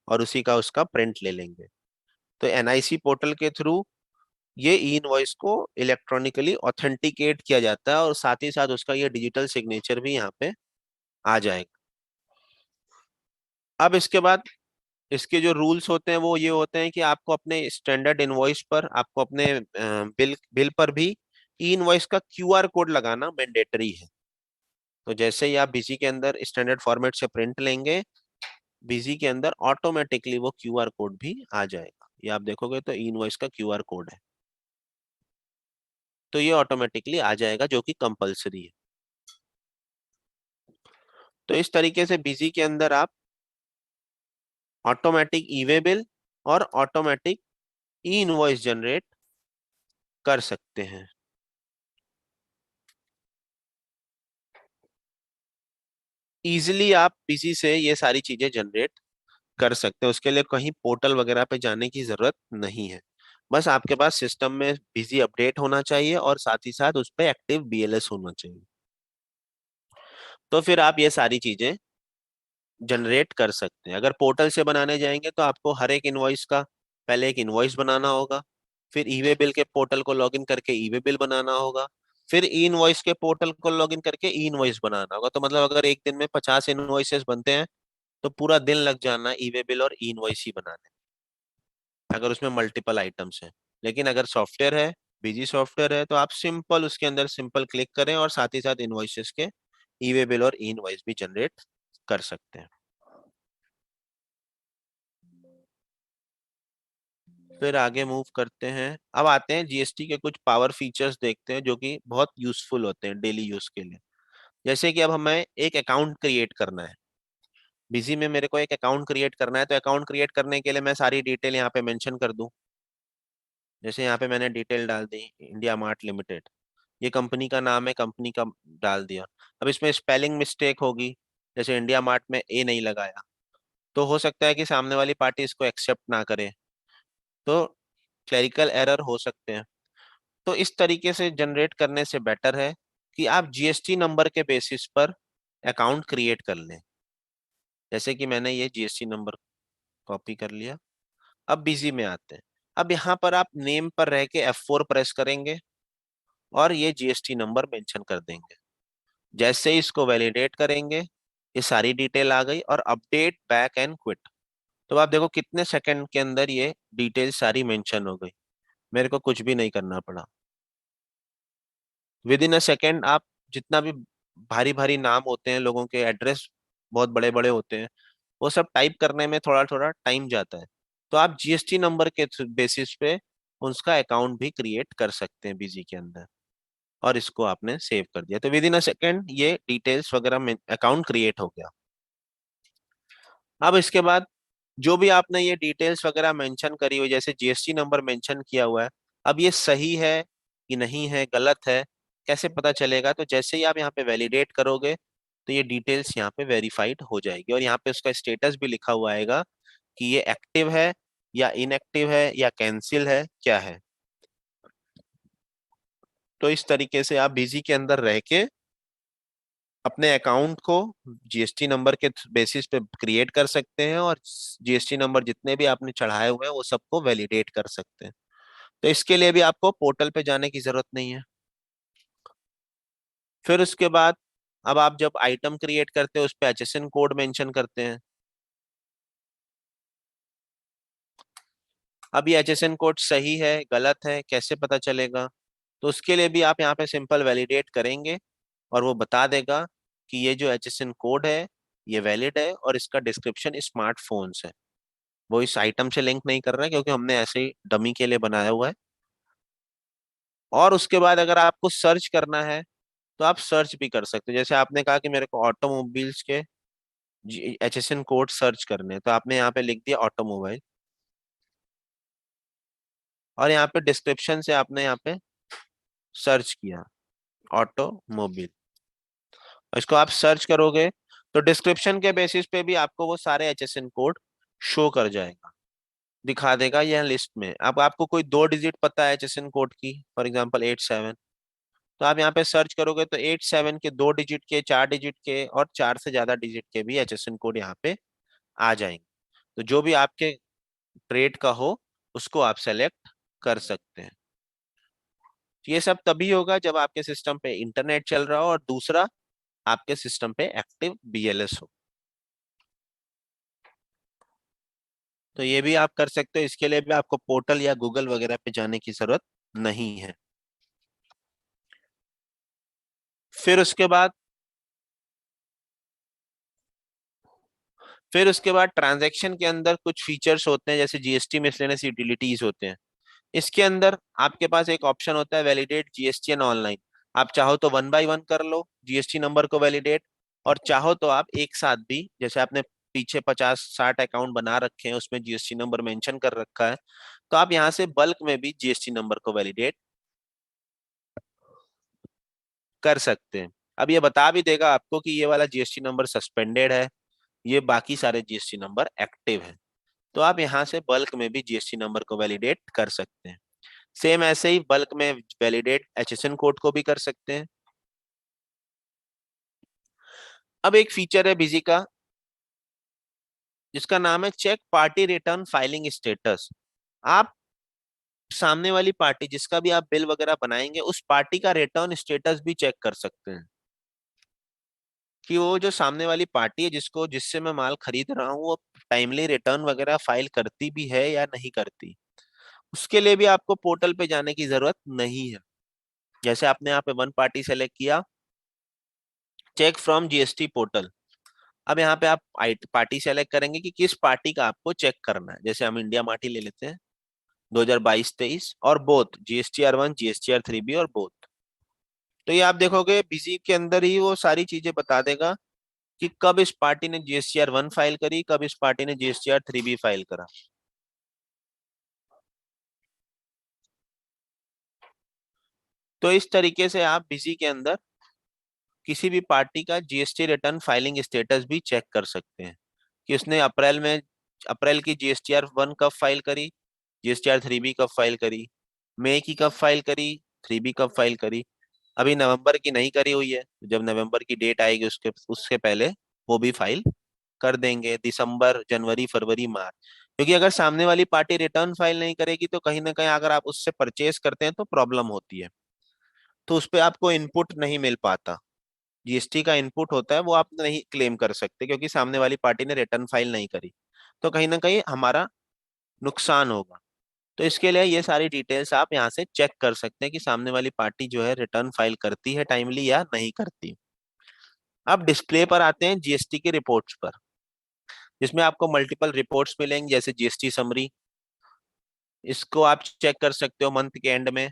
और उसी का उसका प्रिंट ले लेंगे। तो एनआईसी पोर्टल के थ्रू ये ई इनवॉइस को इलेक्ट्रॉनिकली ऑथेंटिकेट किया जाता है, और साथ ही साथ उसका ये डिजिटल सिग्नेचर भी यहाँ पे आ जाएगा। अब इसके बाद इसके जो रूल्स होते हैं वो ये होते हैं कि आपको अपने स्टैंडर्ड इनवॉइस पर, आपको अपने बिल बिल पर भी ई इनवॉइस का क्यूआर कोड लगाना मैंडेटरी है। तो जैसे ही आप बिजी के अंदर स्टैंडर्ड फॉर्मेट से प्रिंट लेंगे, बिजी के अंदर ऑटोमेटिकली वो क्यूआर कोड भी आ जाएगा। ये आप देखोगे तो ई इनवॉइस का क्यूआर कोड है, तो ये ऑटोमेटिकली आ जाएगा, जो कि कंपलसरी है। तो इस तरीके से बिजी के अंदर आप ऑटोमेटिक ई वे बिल और ऑटोमेटिक ई इनवॉइस जनरेट कर सकते हैं। इजिली आप पीसी से ये सारी चीजें जनरेट कर सकते हैं, उसके लिए कहीं पोर्टल वगैरह पे जाने की जरूरत नहीं है। बस आपके पास सिस्टम में बिजी अपडेट होना चाहिए, और साथ ही साथ उस पर एक्टिव बीएलएस होना चाहिए। तो फिर आप ये सारी चीजें जनरेट कर सकते हैं। अगर पोर्टल से बनाने जाएंगे तो आपको हर एक इनवॉइस का पहले एक इनवॉइस बनाना होगा, फिर ईवे बिल के पोर्टल को लॉगिन करके ईवे बिल बनाना होगा, फिर ई इनवॉइस के पोर्टल को लॉगिन करके ई इनवॉइस बनाना होगा। तो मतलब अगर एक दिन में 50 इनवॉइसेस बनते हैं, तो पूरा दिन लग जाना ई वे बिल और ई इनवॉइस ही बनाने, अगर उसमें मल्टीपल आइटम्स हैं। लेकिन अगर सॉफ्टवेयर है, बिजी सॉफ्टवेयर है, तो आप सिंपल उसके अंदर सिंपल क्लिक करें और साथ ही साथ इनवॉइसेस के ई वे बिल और ई इनवॉइस भी जनरेट कर सकते हैं। फिर आगे मूव करते हैं, अब आते हैं जीएसटी के कुछ पावर फीचर्स देखते हैं जो कि बहुत यूजफुल होते हैं डेली यूज के लिए। जैसे कि अब हमें एक अकाउंट क्रिएट करना है, बिजी में मेरे को एक अकाउंट क्रिएट करना है, तो अकाउंट क्रिएट करने के लिए मैं सारी डिटेल यहाँ पे मेंशन कर दूं। जैसे यहाँ पे मैंने डिटेल डाल दी, इंडिया मार्ट लिमिटेड, ये कंपनी का नाम है, कंपनी का डाल दिया। अब इसमें स्पेलिंग मिस्टेक होगी, जैसे इंडिया मार्ट में ए नहीं लगाया, तो हो सकता है कि सामने वाली पार्टी इसको एक्सेप्ट ना करे, तो क्लरिकल एरर हो सकते हैं। तो इस तरीके से जनरेट करने से बेटर है कि आप जीएसटी नंबर के बेसिस पर अकाउंट क्रिएट कर लें। जैसे कि मैंने ये जीएसटी नंबर कॉपी कर लिया। अब बिजी में आते हैं। अब यहाँ पर आप नेम पर रह के F4 प्रेस करेंगे और ये जीएसटी नंबर मेंशन कर देंगे। जैसे ही इसको वैलिडेट करेंगे, ये सारी डिटेल आ गई, और अपडेट बैक एंड क्विट, तो आप देखो कितने सेकंड के अंदर ये डिटेल सारी मेंशन हो गई, मेरे को कुछ भी नहीं करना पड़ा। विद इन अ सेकेंड आप जितना भी भारी भारी नाम होते हैं लोगों के, एड्रेस बहुत बड़े बड़े होते हैं, वो सब टाइप करने में थोड़ा थोड़ा टाइम जाता है, तो आप जीएसटी नंबर के बेसिस पे उसका अकाउंट भी क्रिएट कर सकते हैं बिजी के अंदर। और इसको आपने सेव कर दिया, तो विद इन अ सेकेंड ये डिटेल्स वगैरह में अकाउंट क्रिएट हो गया। अब इसके बाद जो भी आपने ये डिटेल्स वगैरह मेंशन करी हुई, जैसे जीएसटी नंबर मेंशन किया हुआ है, अब ये सही है कि नहीं है, गलत है, कैसे पता चलेगा? तो जैसे ही आप यहाँ पे वैलिडेट करोगे, तो ये डिटेल्स यहाँ पे वेरीफाइड हो जाएगी, और यहाँ पे उसका स्टेटस भी लिखा हुआ आएगा कि ये एक्टिव है या इनएक्टिव है या कैंसिल है, क्या है। तो इस तरीके से आप बिजी के अंदर रह के अपने अकाउंट को जीएसटी नंबर के बेसिस पे क्रिएट कर सकते हैं, और जीएसटी नंबर जितने भी आपने चढ़ाए हुए हैं वो सबको वैलिडेट कर सकते हैं। तो इसके लिए भी आपको पोर्टल पे जाने की जरूरत नहीं है। फिर उसके बाद अब आप जब आइटम क्रिएट करते हैं उस पे एचएसएन कोड मेंशन करते हैं। अब ये एचएसएन कोड सही है गलत है कैसे पता चलेगा? तो उसके लिए भी आप यहाँ पे सिंपल वैलिडेट करेंगे, और वो बता देगा कि ये जो एचएसएन कोड है ये वैलिड है, और इसका डिस्क्रिप्शन स्मार्टफोन्स है। वो इस आइटम से लिंक नहीं कर रहा है क्योंकि हमने ऐसे ही डमी के लिए बनाया हुआ है। और उसके बाद अगर आपको सर्च करना है तो आप सर्च भी कर सकते हो, जैसे आपने कहा कि मेरे को ऑटोमोबाइल्स के एचएसएन कोड सर्च करने हैं, तो आपने यहाँ पे लिख दिया ऑटोमोबाइल, और यहाँ पे डिस्क्रिप्शन से आपने यहाँ पे सर्च किया ऑटोमोबाइल, इसको आप सर्च करोगे तो डिस्क्रिप्शन के बेसिस पे भी आपको वो सारे एचएसएन कोड शो कर जाएगा, दिखा देगा यह लिस्ट में। अब आपको कोई 2 डिजिट पता है एचएसएन कोड की, फॉर एग्जांपल 87, तो आप यहाँ पे सर्च करोगे तो 87 के 2 डिजिट के, 4 डिजिट के, और 4 से ज्यादा डिजिट के भी एचएसएन कोड यहाँ पे आ जाएंगे। तो जो भी आपके ट्रेड का हो उसको आप सेलेक्ट कर सकते हैं। ये सब तभी होगा जब आपके सिस्टम पे इंटरनेट चल रहा हो, और दूसरा आपके सिस्टम पे एक्टिव बीएलएस हो। तो ये भी आप कर सकते हो, इसके लिए भी आपको पोर्टल या गूगल वगैरह पे जाने की जरूरत नहीं है। फिर उसके बाद फिर उसके बाद ट्रांजैक्शन के अंदर कुछ फीचर्स होते हैं, जैसे जीएसटी मिसलेनियस यूटिलिटीज होते हैं। इसके अंदर आपके पास एक ऑप्शन होता है वैलिडेट जीएसटी एंड ऑनलाइन। आप चाहो तो 1 बाय 1 कर लो जीएसटी नंबर को वैलिडेट, और चाहो तो आप एक साथ भी, जैसे आपने पीछे 50-60 अकाउंट बना रखे हैं उसमें जीएसटी नंबर मेंशन कर रखा है, तो आप यहाँ से बल्क में भी जीएसटी नंबर को वैलिडेट कर सकते हैं। अब ये बता भी देगा आपको कि ये वाला जीएसटी नंबर सस्पेंडेड है, ये बाकी सारे जीएसटी नंबर एक्टिव है। तो आप यहाँ से बल्क में भी जीएसटी नंबर को वैलिडेट कर सकते हैं। सेम ऐसे ही बल्क में वैलिडेट एचएसएन कोड को भी कर सकते हैं। अब एक फीचर है बिजी का जिसका नाम है check party return filing status. आप सामने वाली पार्टी जिसका भी आप बिल वगैरह बनाएंगे उस पार्टी का रिटर्न स्टेटस भी चेक कर सकते हैं। कि वो जो सामने वाली पार्टी है जिसको जिससे मैं माल खरीद रहा हूँ, वो टाइमली रिटर्न वगैरह फाइल करती भी है या नहीं करती। उसके लिए भी आपको पोर्टल पे जाने की जरूरत नहीं है। जैसे आपने यहाँ पे वन पार्टी सेलेक्ट किया, चेक फ्रॉम जीएसटी पोर्टल। अब यहाँ पे आप पार्टी सेलेक्ट करेंगे कि किस पार्टी का आपको चेक करना है। जैसे हम इंडिया मार्ट ही ले लेते हैं, 2022-23, और बोथ GSTR 1 GSTR 3B और बोथ। तो ये आप देखोगे बिजी के अंदर ही वो सारी चीजें बता देगा कि कब इस पार्टी ने GSTR 1 फाइल करी, कब इस पार्टी ने GSTR 3B फाइल करा। तो इस तरीके से आप बिजी के अंदर किसी भी पार्टी का जीएसटी रिटर्न फाइलिंग स्टेटस भी चेक कर सकते हैं कि उसने अप्रैल की GSTR 1 कब फाइल करी, GSTR 3B कब फाइल करी, मई की कब फाइल करी, 3B कब फाइल करी। अभी नवंबर की नहीं करी हुई है, तो जब नवंबर की डेट आएगी उसके उससे पहले वो भी फाइल कर देंगे। दिसंबर, जनवरी, फरवरी, मार्च। क्योंकि अगर सामने वाली पार्टी रिटर्न फाइल नहीं करेगी तो कहीं ना कहीं अगर आप उससे परचेज करते हैं तो प्रॉब्लम होती है, तो उस पर आपको इनपुट नहीं मिल पाता। जीएसटी का इनपुट होता है वो आप नहीं क्लेम कर सकते क्योंकि सामने वाली पार्टी ने रिटर्न फाइल नहीं करी, तो कहीं ना कहीं हमारा नुकसान होगा। तो इसके लिए ये सारी डिटेल्स आप यहाँ से चेक कर सकते हैं कि सामने वाली पार्टी जो है रिटर्न फाइल करती है टाइमली या नहीं करती। अब डिस्प्ले पर आते हैं जीएसटी के रिपोर्ट्स पर, जिसमें आपको मल्टीपल रिपोर्ट्स मिलेंगे जैसे जीएसटी समरी। इसको आप चेक कर सकते हो मंथ के एंड में।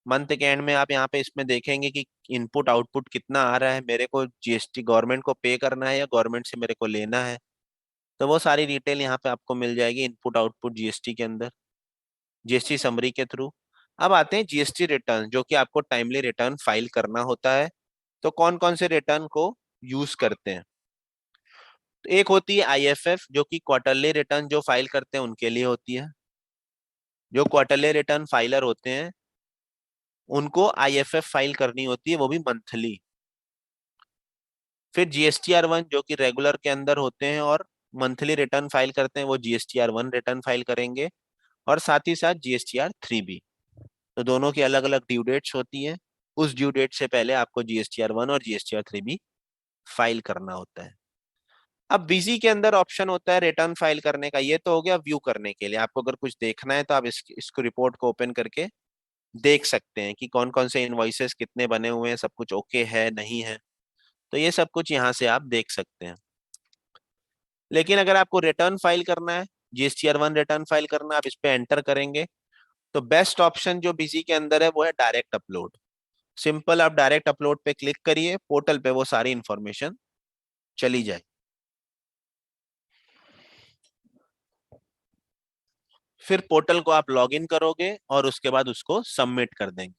मंथ के एंड में आप यहाँ पे इसमें देखेंगे कि इनपुट आउटपुट कितना आ रहा है, मेरे को जीएसटी गवर्नमेंट को पे करना है या गवर्नमेंट से मेरे को लेना है। तो वो सारी डिटेल यहाँ पे आपको मिल जाएगी इनपुट आउटपुट जीएसटी के अंदर, जीएसटी समरी के थ्रू। अब आते हैं जीएसटी रिटर्न, जो कि आपको टाइमली रिटर्न फाइल करना होता है। तो कौन कौन से रिटर्न को यूज करते हैं? तो एक होती है आईएफएफ, जो कि क्वार्टरली रिटर्न जो फाइल करते हैं उनके लिए होती है। जो क्वार्टरली रिटर्न फाइलर होते हैं उनको आईएफएफ फाइल करनी होती है, वो भी मंथली। फिर GSTR 1 जो कि रेगुलर के अंदर होते हैं और मंथली रिटर्न फाइल करते हैं, वो GSTR 1 रिटर्न फाइल करेंगे। और साथ ही साथ GSTR 3B। तो दोनों की अलग अलग ड्यू डेट्स होती हैं। उस ड्यू डेट से पहले आपको GSTR 1 और GSTR 3B फाइल करना होता है। अब बीजी के अंदर ऑप्शन होता है रिटर्न फाइल करने का। ये तो हो गया व्यू करने के लिए, आपको अगर कुछ देखना है तो आप इसको रिपोर्ट को ओपन करके देख सकते हैं कि कौन कौन से इनवॉइसेस कितने बने हुए हैं, सब कुछ ओके है नहीं है। तो ये सब कुछ यहाँ से आप देख सकते हैं। लेकिन अगर आपको रिटर्न फाइल करना है, GSTR 1 रिटर्न फाइल करना है, आप इस पे एंटर करेंगे तो बेस्ट ऑप्शन जो बीजी के अंदर है वो है डायरेक्ट अपलोड। सिंपल, आप डायरेक्ट अपलोड पे क्लिक करिए, पोर्टल पे वो सारी इंफॉर्मेशन चली जाए। फिर पोर्टल को आप लॉग इन करोगे और उसके बाद उसको सबमिट कर देंगे।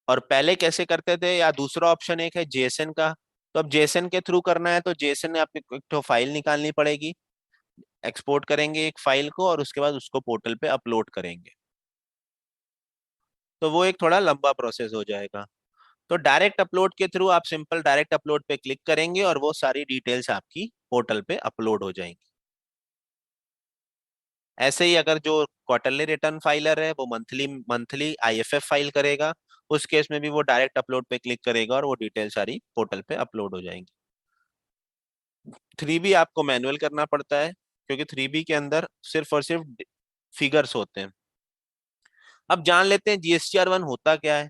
और पहले कैसे करते थे, या दूसरा ऑप्शन एक है जेसन का। तो अब जेसन के थ्रू करना है तो जेसन में आपको एक तो फाइल निकालनी पड़ेगी, एक्सपोर्ट करेंगे एक फाइल को और उसके बाद उसको पोर्टल पे अपलोड करेंगे। तो वो एक थोड़ा लंबा प्रोसेस हो जाएगा। तो डायरेक्ट अपलोड के थ्रू आप सिंपल डायरेक्ट अपलोड पे क्लिक करेंगे और वो सारी डिटेल्स आपकी पोर्टल पे अपलोड हो जाएंगी। ऐसे ही अगर जो क्वार्टरली रिटर्न फाइलर है वो मंथली मंथली आईएफएफ फाइल करेगा, उस केस में भी वो डायरेक्ट अपलोड पे क्लिक करेगा और वो डिटेल सारी पोर्टल पे अपलोड हो जाएंगी। 3B आपको मैनुअल करना पड़ता है क्योंकि 3B के अंदर सिर्फ और सिर्फ फिगर्स होते हैं। अब जान लेते हैं GSTR 1 होता क्या है।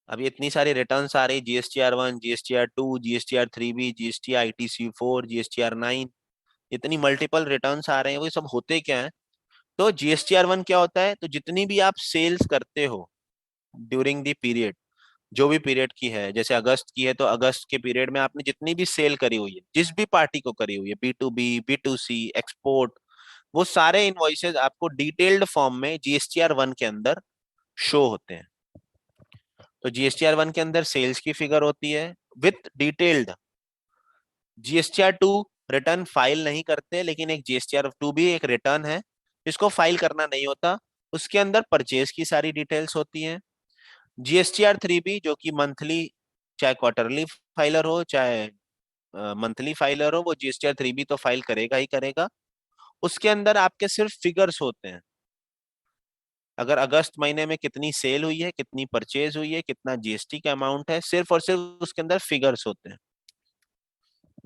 अब ये इतनी सारी रिटर्न्स आ रही, GSTR 1, GSTR 2, GSTR 3B, GST-ITC 4, GSTR 9, इतनी मल्टीपल रिटर्न्स आ रहे हैं, वो सब होते क्या है? तो GSTR 1 क्या होता है, तो जितनी भी आप सेल्स करते हो ड्यूरिंग द पीरियड, जो भी पीरियड की है, जैसे अगस्त की है तो अगस्त के पीरियड में आपने जितनी भी सेल करी हुई है, जिस भी पार्टी को करी हुई है, B2B, B2C, एक्सपोर्ट, वो सारे इनवॉइसेस आपको डिटेल्ड फॉर्म में GSTR 1 के अंदर शो होते हैं। तो GSTR 1 के अंदर सेल्स की फिगर होती है with detailed. GSTR 2 return file नहीं करते, लेकिन एक GSTR 2 भी एक रिटर्न है, इसको फाइल करना नहीं होता। उसके अंदर परचेज की सारी डिटेल्स होती हैं। GSTR 3B जो कि मंथली, चाहे क्वार्टरली फाइलर हो चाहे मंथली फाइलर हो, वो GSTR 3B तो फाइल करेगा ही करेगा। उसके अंदर आपके सिर्फ फिगर्स होते हैं। अगर अगस्त महीने में कितनी सेल हुई है, कितनी परचेज हुई है, कितना जीएसटी का अमाउंट है, सिर्फ और सिर्फ उसके अंदर फिगर्स होते हैं।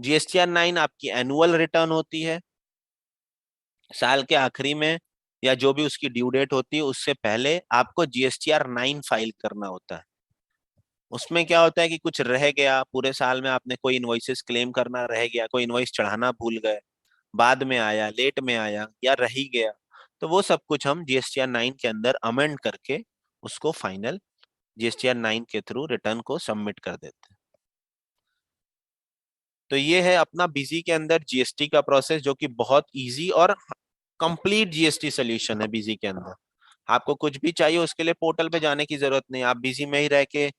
GSTR 9 आपकी एनुअल रिटर्न होती है, साल के आखिरी में या जो भी उसकी ड्यू डेट होती है उससे पहले आपको GSTR 9 फाइल करना होता है। उसमें क्या होता है कि कुछ रह गया, पूरे साल में आपने कोई इनवॉइसेस क्लेम करना रह गया, कोई इनवॉइस चढ़ाना भूल गए, बाद में आया, लेट में आया या रह ही गया, तो वो सब कुछ हम GSTR 9 के अंदर अमेंड करके उसको फाइनल GSTR 9 के थ्रू रिटर्न को सबमिट कर देते हैं। तो ये है अपना बिजी के अंदर जीएसटी का प्रोसेस, जो कि बहुत इजी और कंप्लीट जीएसटी सोल्यूशन है बिजी के अंदर। आपको कुछ भी चाहिए उसके लिए पोर्टल पे जाने की जरूरत नहीं, आप बिजी में ही रह के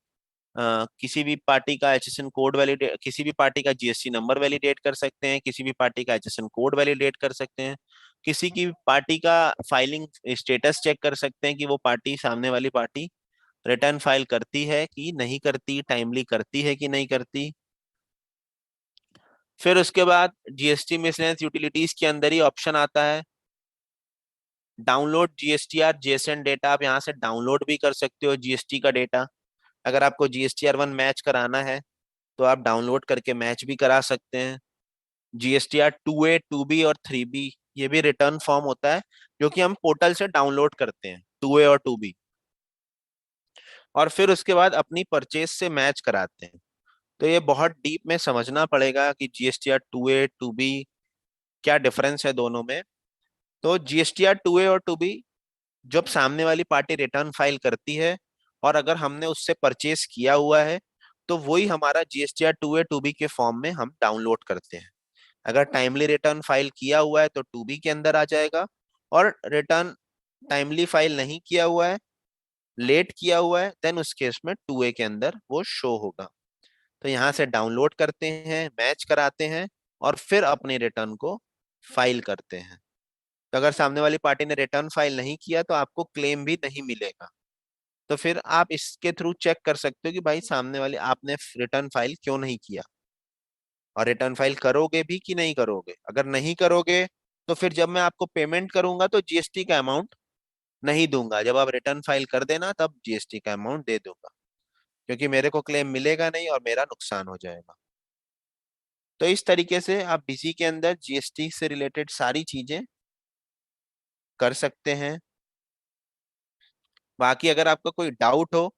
किसी भी पार्टी का एचएसएन कोड वैलिडेट, किसी भी पार्टी का जीएसटी नंबर वैलिडेट कर सकते हैं, किसी भी पार्टी का एचएसएन कोड वैलिडेट कर सकते हैं, किसी की पार्टी का फाइलिंग स्टेटस चेक कर सकते हैं कि वो पार्टी, सामने वाली पार्टी रिटर्न फाइल करती है कि नहीं करती, टाइमली करती है कि नहीं करती। फिर उसके बाद जीएसटी मिसलेनियस यूटिलिटीज के अंदर ही ऑप्शन आता है डाउनलोड जीएसटीआर जेसन डेटा। आप यहाँ से डाउनलोड भी कर सकते हो जीएसटी का डेटा। अगर आपको GSTR 1 मैच कराना है तो आप डाउनलोड करके मैच भी करा सकते हैं। GSTR 2A 2B और 3B ये भी रिटर्न फॉर्म होता है जो कि हम पोर्टल से डाउनलोड करते हैं, 2A और 2B, और फिर उसके बाद अपनी परचेज से मैच कराते हैं। तो ये बहुत डीप में समझना पड़ेगा कि GSTR 2A 2B क्या डिफरेंस है दोनों में। तो GSTR 2A और 2B, जब सामने वाली पार्टी रिटर्न फाइल करती है और अगर हमने उससे परचेस किया हुआ है तो वही हमारा GSTR 2A 2B के फॉर्म में हम डाउनलोड करते हैं। अगर टाइमली रिटर्न फाइल किया हुआ है तो 2B के अंदर आ जाएगा, और रिटर्न टाइमली फाइल नहीं किया हुआ है, लेट किया हुआ है, देन उस केस में 2A के अंदर वो शो होगा। तो यहाँ से डाउनलोड करते हैं, मैच कराते हैं, और फिर अपनी रिटर्न को फाइल करते हैं। तो अगर सामने वाली पार्टी ने रिटर्न फाइल नहीं किया तो आपको क्लेम भी नहीं मिलेगा। तो फिर आप इसके थ्रू चेक कर सकते हो कि भाई सामने वाले आपने रिटर्न फाइल क्यों नहीं किया, और रिटर्न फाइल करोगे भी कि नहीं करोगे। अगर नहीं करोगे तो फिर जब मैं आपको पेमेंट करूंगा तो जीएसटी का अमाउंट नहीं दूंगा, जब आप रिटर्न फाइल कर देना तब जीएसटी का अमाउंट दे दूंगा, क्योंकि मेरे को क्लेम मिलेगा नहीं और मेरा नुकसान हो जाएगा। तो इस तरीके से आप बिजी के अंदर जीएसटी से रिलेटेड सारी चीजें कर सकते हैं। बाकी अगर आपका कोई डाउट हो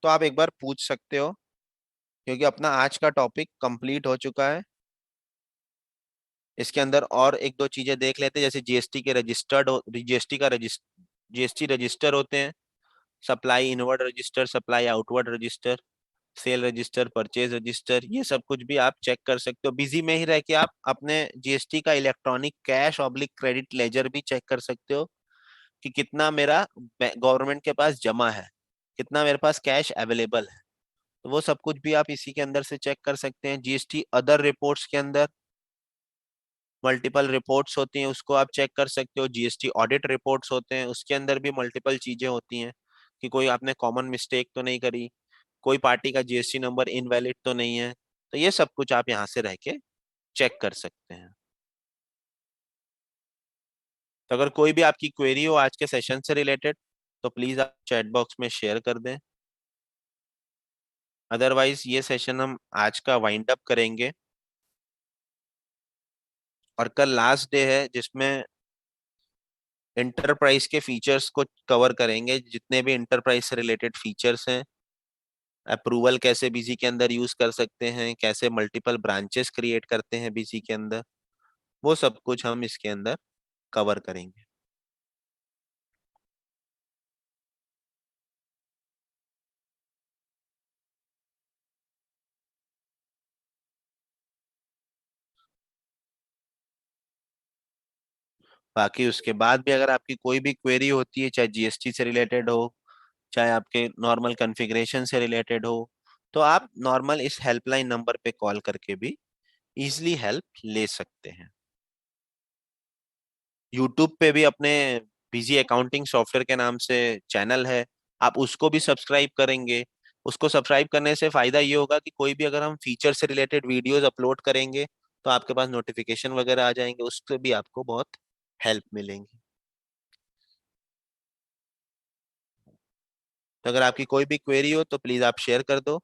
तो आप एक बार पूछ सकते हो, क्योंकि अपना आज का टॉपिक कंप्लीट हो चुका है। इसके अंदर और एक दो चीजें देख लेते हैं, जैसे जीएसटी के रजिस्टर्ड, जीएसटी रजिस्टर होते हैं, supply inward register, supply outward register, cell register, purchase register, ये सब कुछ भी आप चेक कर सकते हो। बिजी में ही रह के आप अपने जीएसटी का electronic cash oblique credit ledger भी चेक कर सकते हो कि कितना मेरा गवर्नमेंट के पास जमा है, कितना मेरे पास कैश अवेलेबल है। तो वो सब कुछ भी आप इसी के अंदर से चेक कर सकते हैं। जीएसटी अदर रिपोर्ट्स के अंदर मल्टीपल रिपोर्ट्स होती हैं, उसको आप चेक कर सकते हो। जीएसटी ऑडिट रिपोर्ट्स होते हैं, उसके अंदर भी मल्टीपल चीजें होती हैं कि कोई आपने कॉमन मिस्टेक तो नहीं करी, कोई पार्टी का जीएसटी नंबर इनवैलिड तो नहीं है। तो ये सब कुछ आप यहाँ से रह के चेक कर सकते हैं। तो अगर कोई भी आपकी क्वेरी हो आज के सेशन से रिलेटेड तो प्लीज आप चैट बॉक्स में शेयर कर दें। अदरवाइज ये सेशन हम आज का वाइंड अप करेंगे, और कल लास्ट डे है जिसमें इंटरप्राइज के फीचर्स को कवर करेंगे, जितने भी इंटरप्राइज से रिलेटेड फीचर्स हैं, अप्रूवल कैसे बीसी के अंदर यूज कर सकते हैं, कैसे मल्टीपल ब्रांचेस क्रिएट करते हैं बीसी के अंदर, वो सब कुछ हम इसके अंदर कवर करेंगे। बाकी उसके बाद भी अगर आपकी कोई भी क्वेरी होती है, चाहे जीएसटी से रिलेटेड हो, चाहे आपके नॉर्मल कॉन्फ़िगरेशन से रिलेटेड हो, तो आप नॉर्मल इस हेल्पलाइन नंबर पे कॉल करके भी इजीली हेल्प ले सकते हैं। यूट्यूब पे भी अपने बिजी अकाउंटिंग सॉफ्टवेयर के नाम से चैनल है, आप उसको भी सब्सक्राइब करेंगे। उसको सब्सक्राइब करने से फायदा ये होगा कि कोई भी अगर हम फीचर से रिलेटेड वीडियोस अपलोड करेंगे तो आपके पास नोटिफिकेशन वगैरह आ जाएंगे, उससे भी आपको बहुत हेल्प मिलेंगी। तो अगर आपकी कोई भी क्वेरी हो तो प्लीज़ आप शेयर कर दो।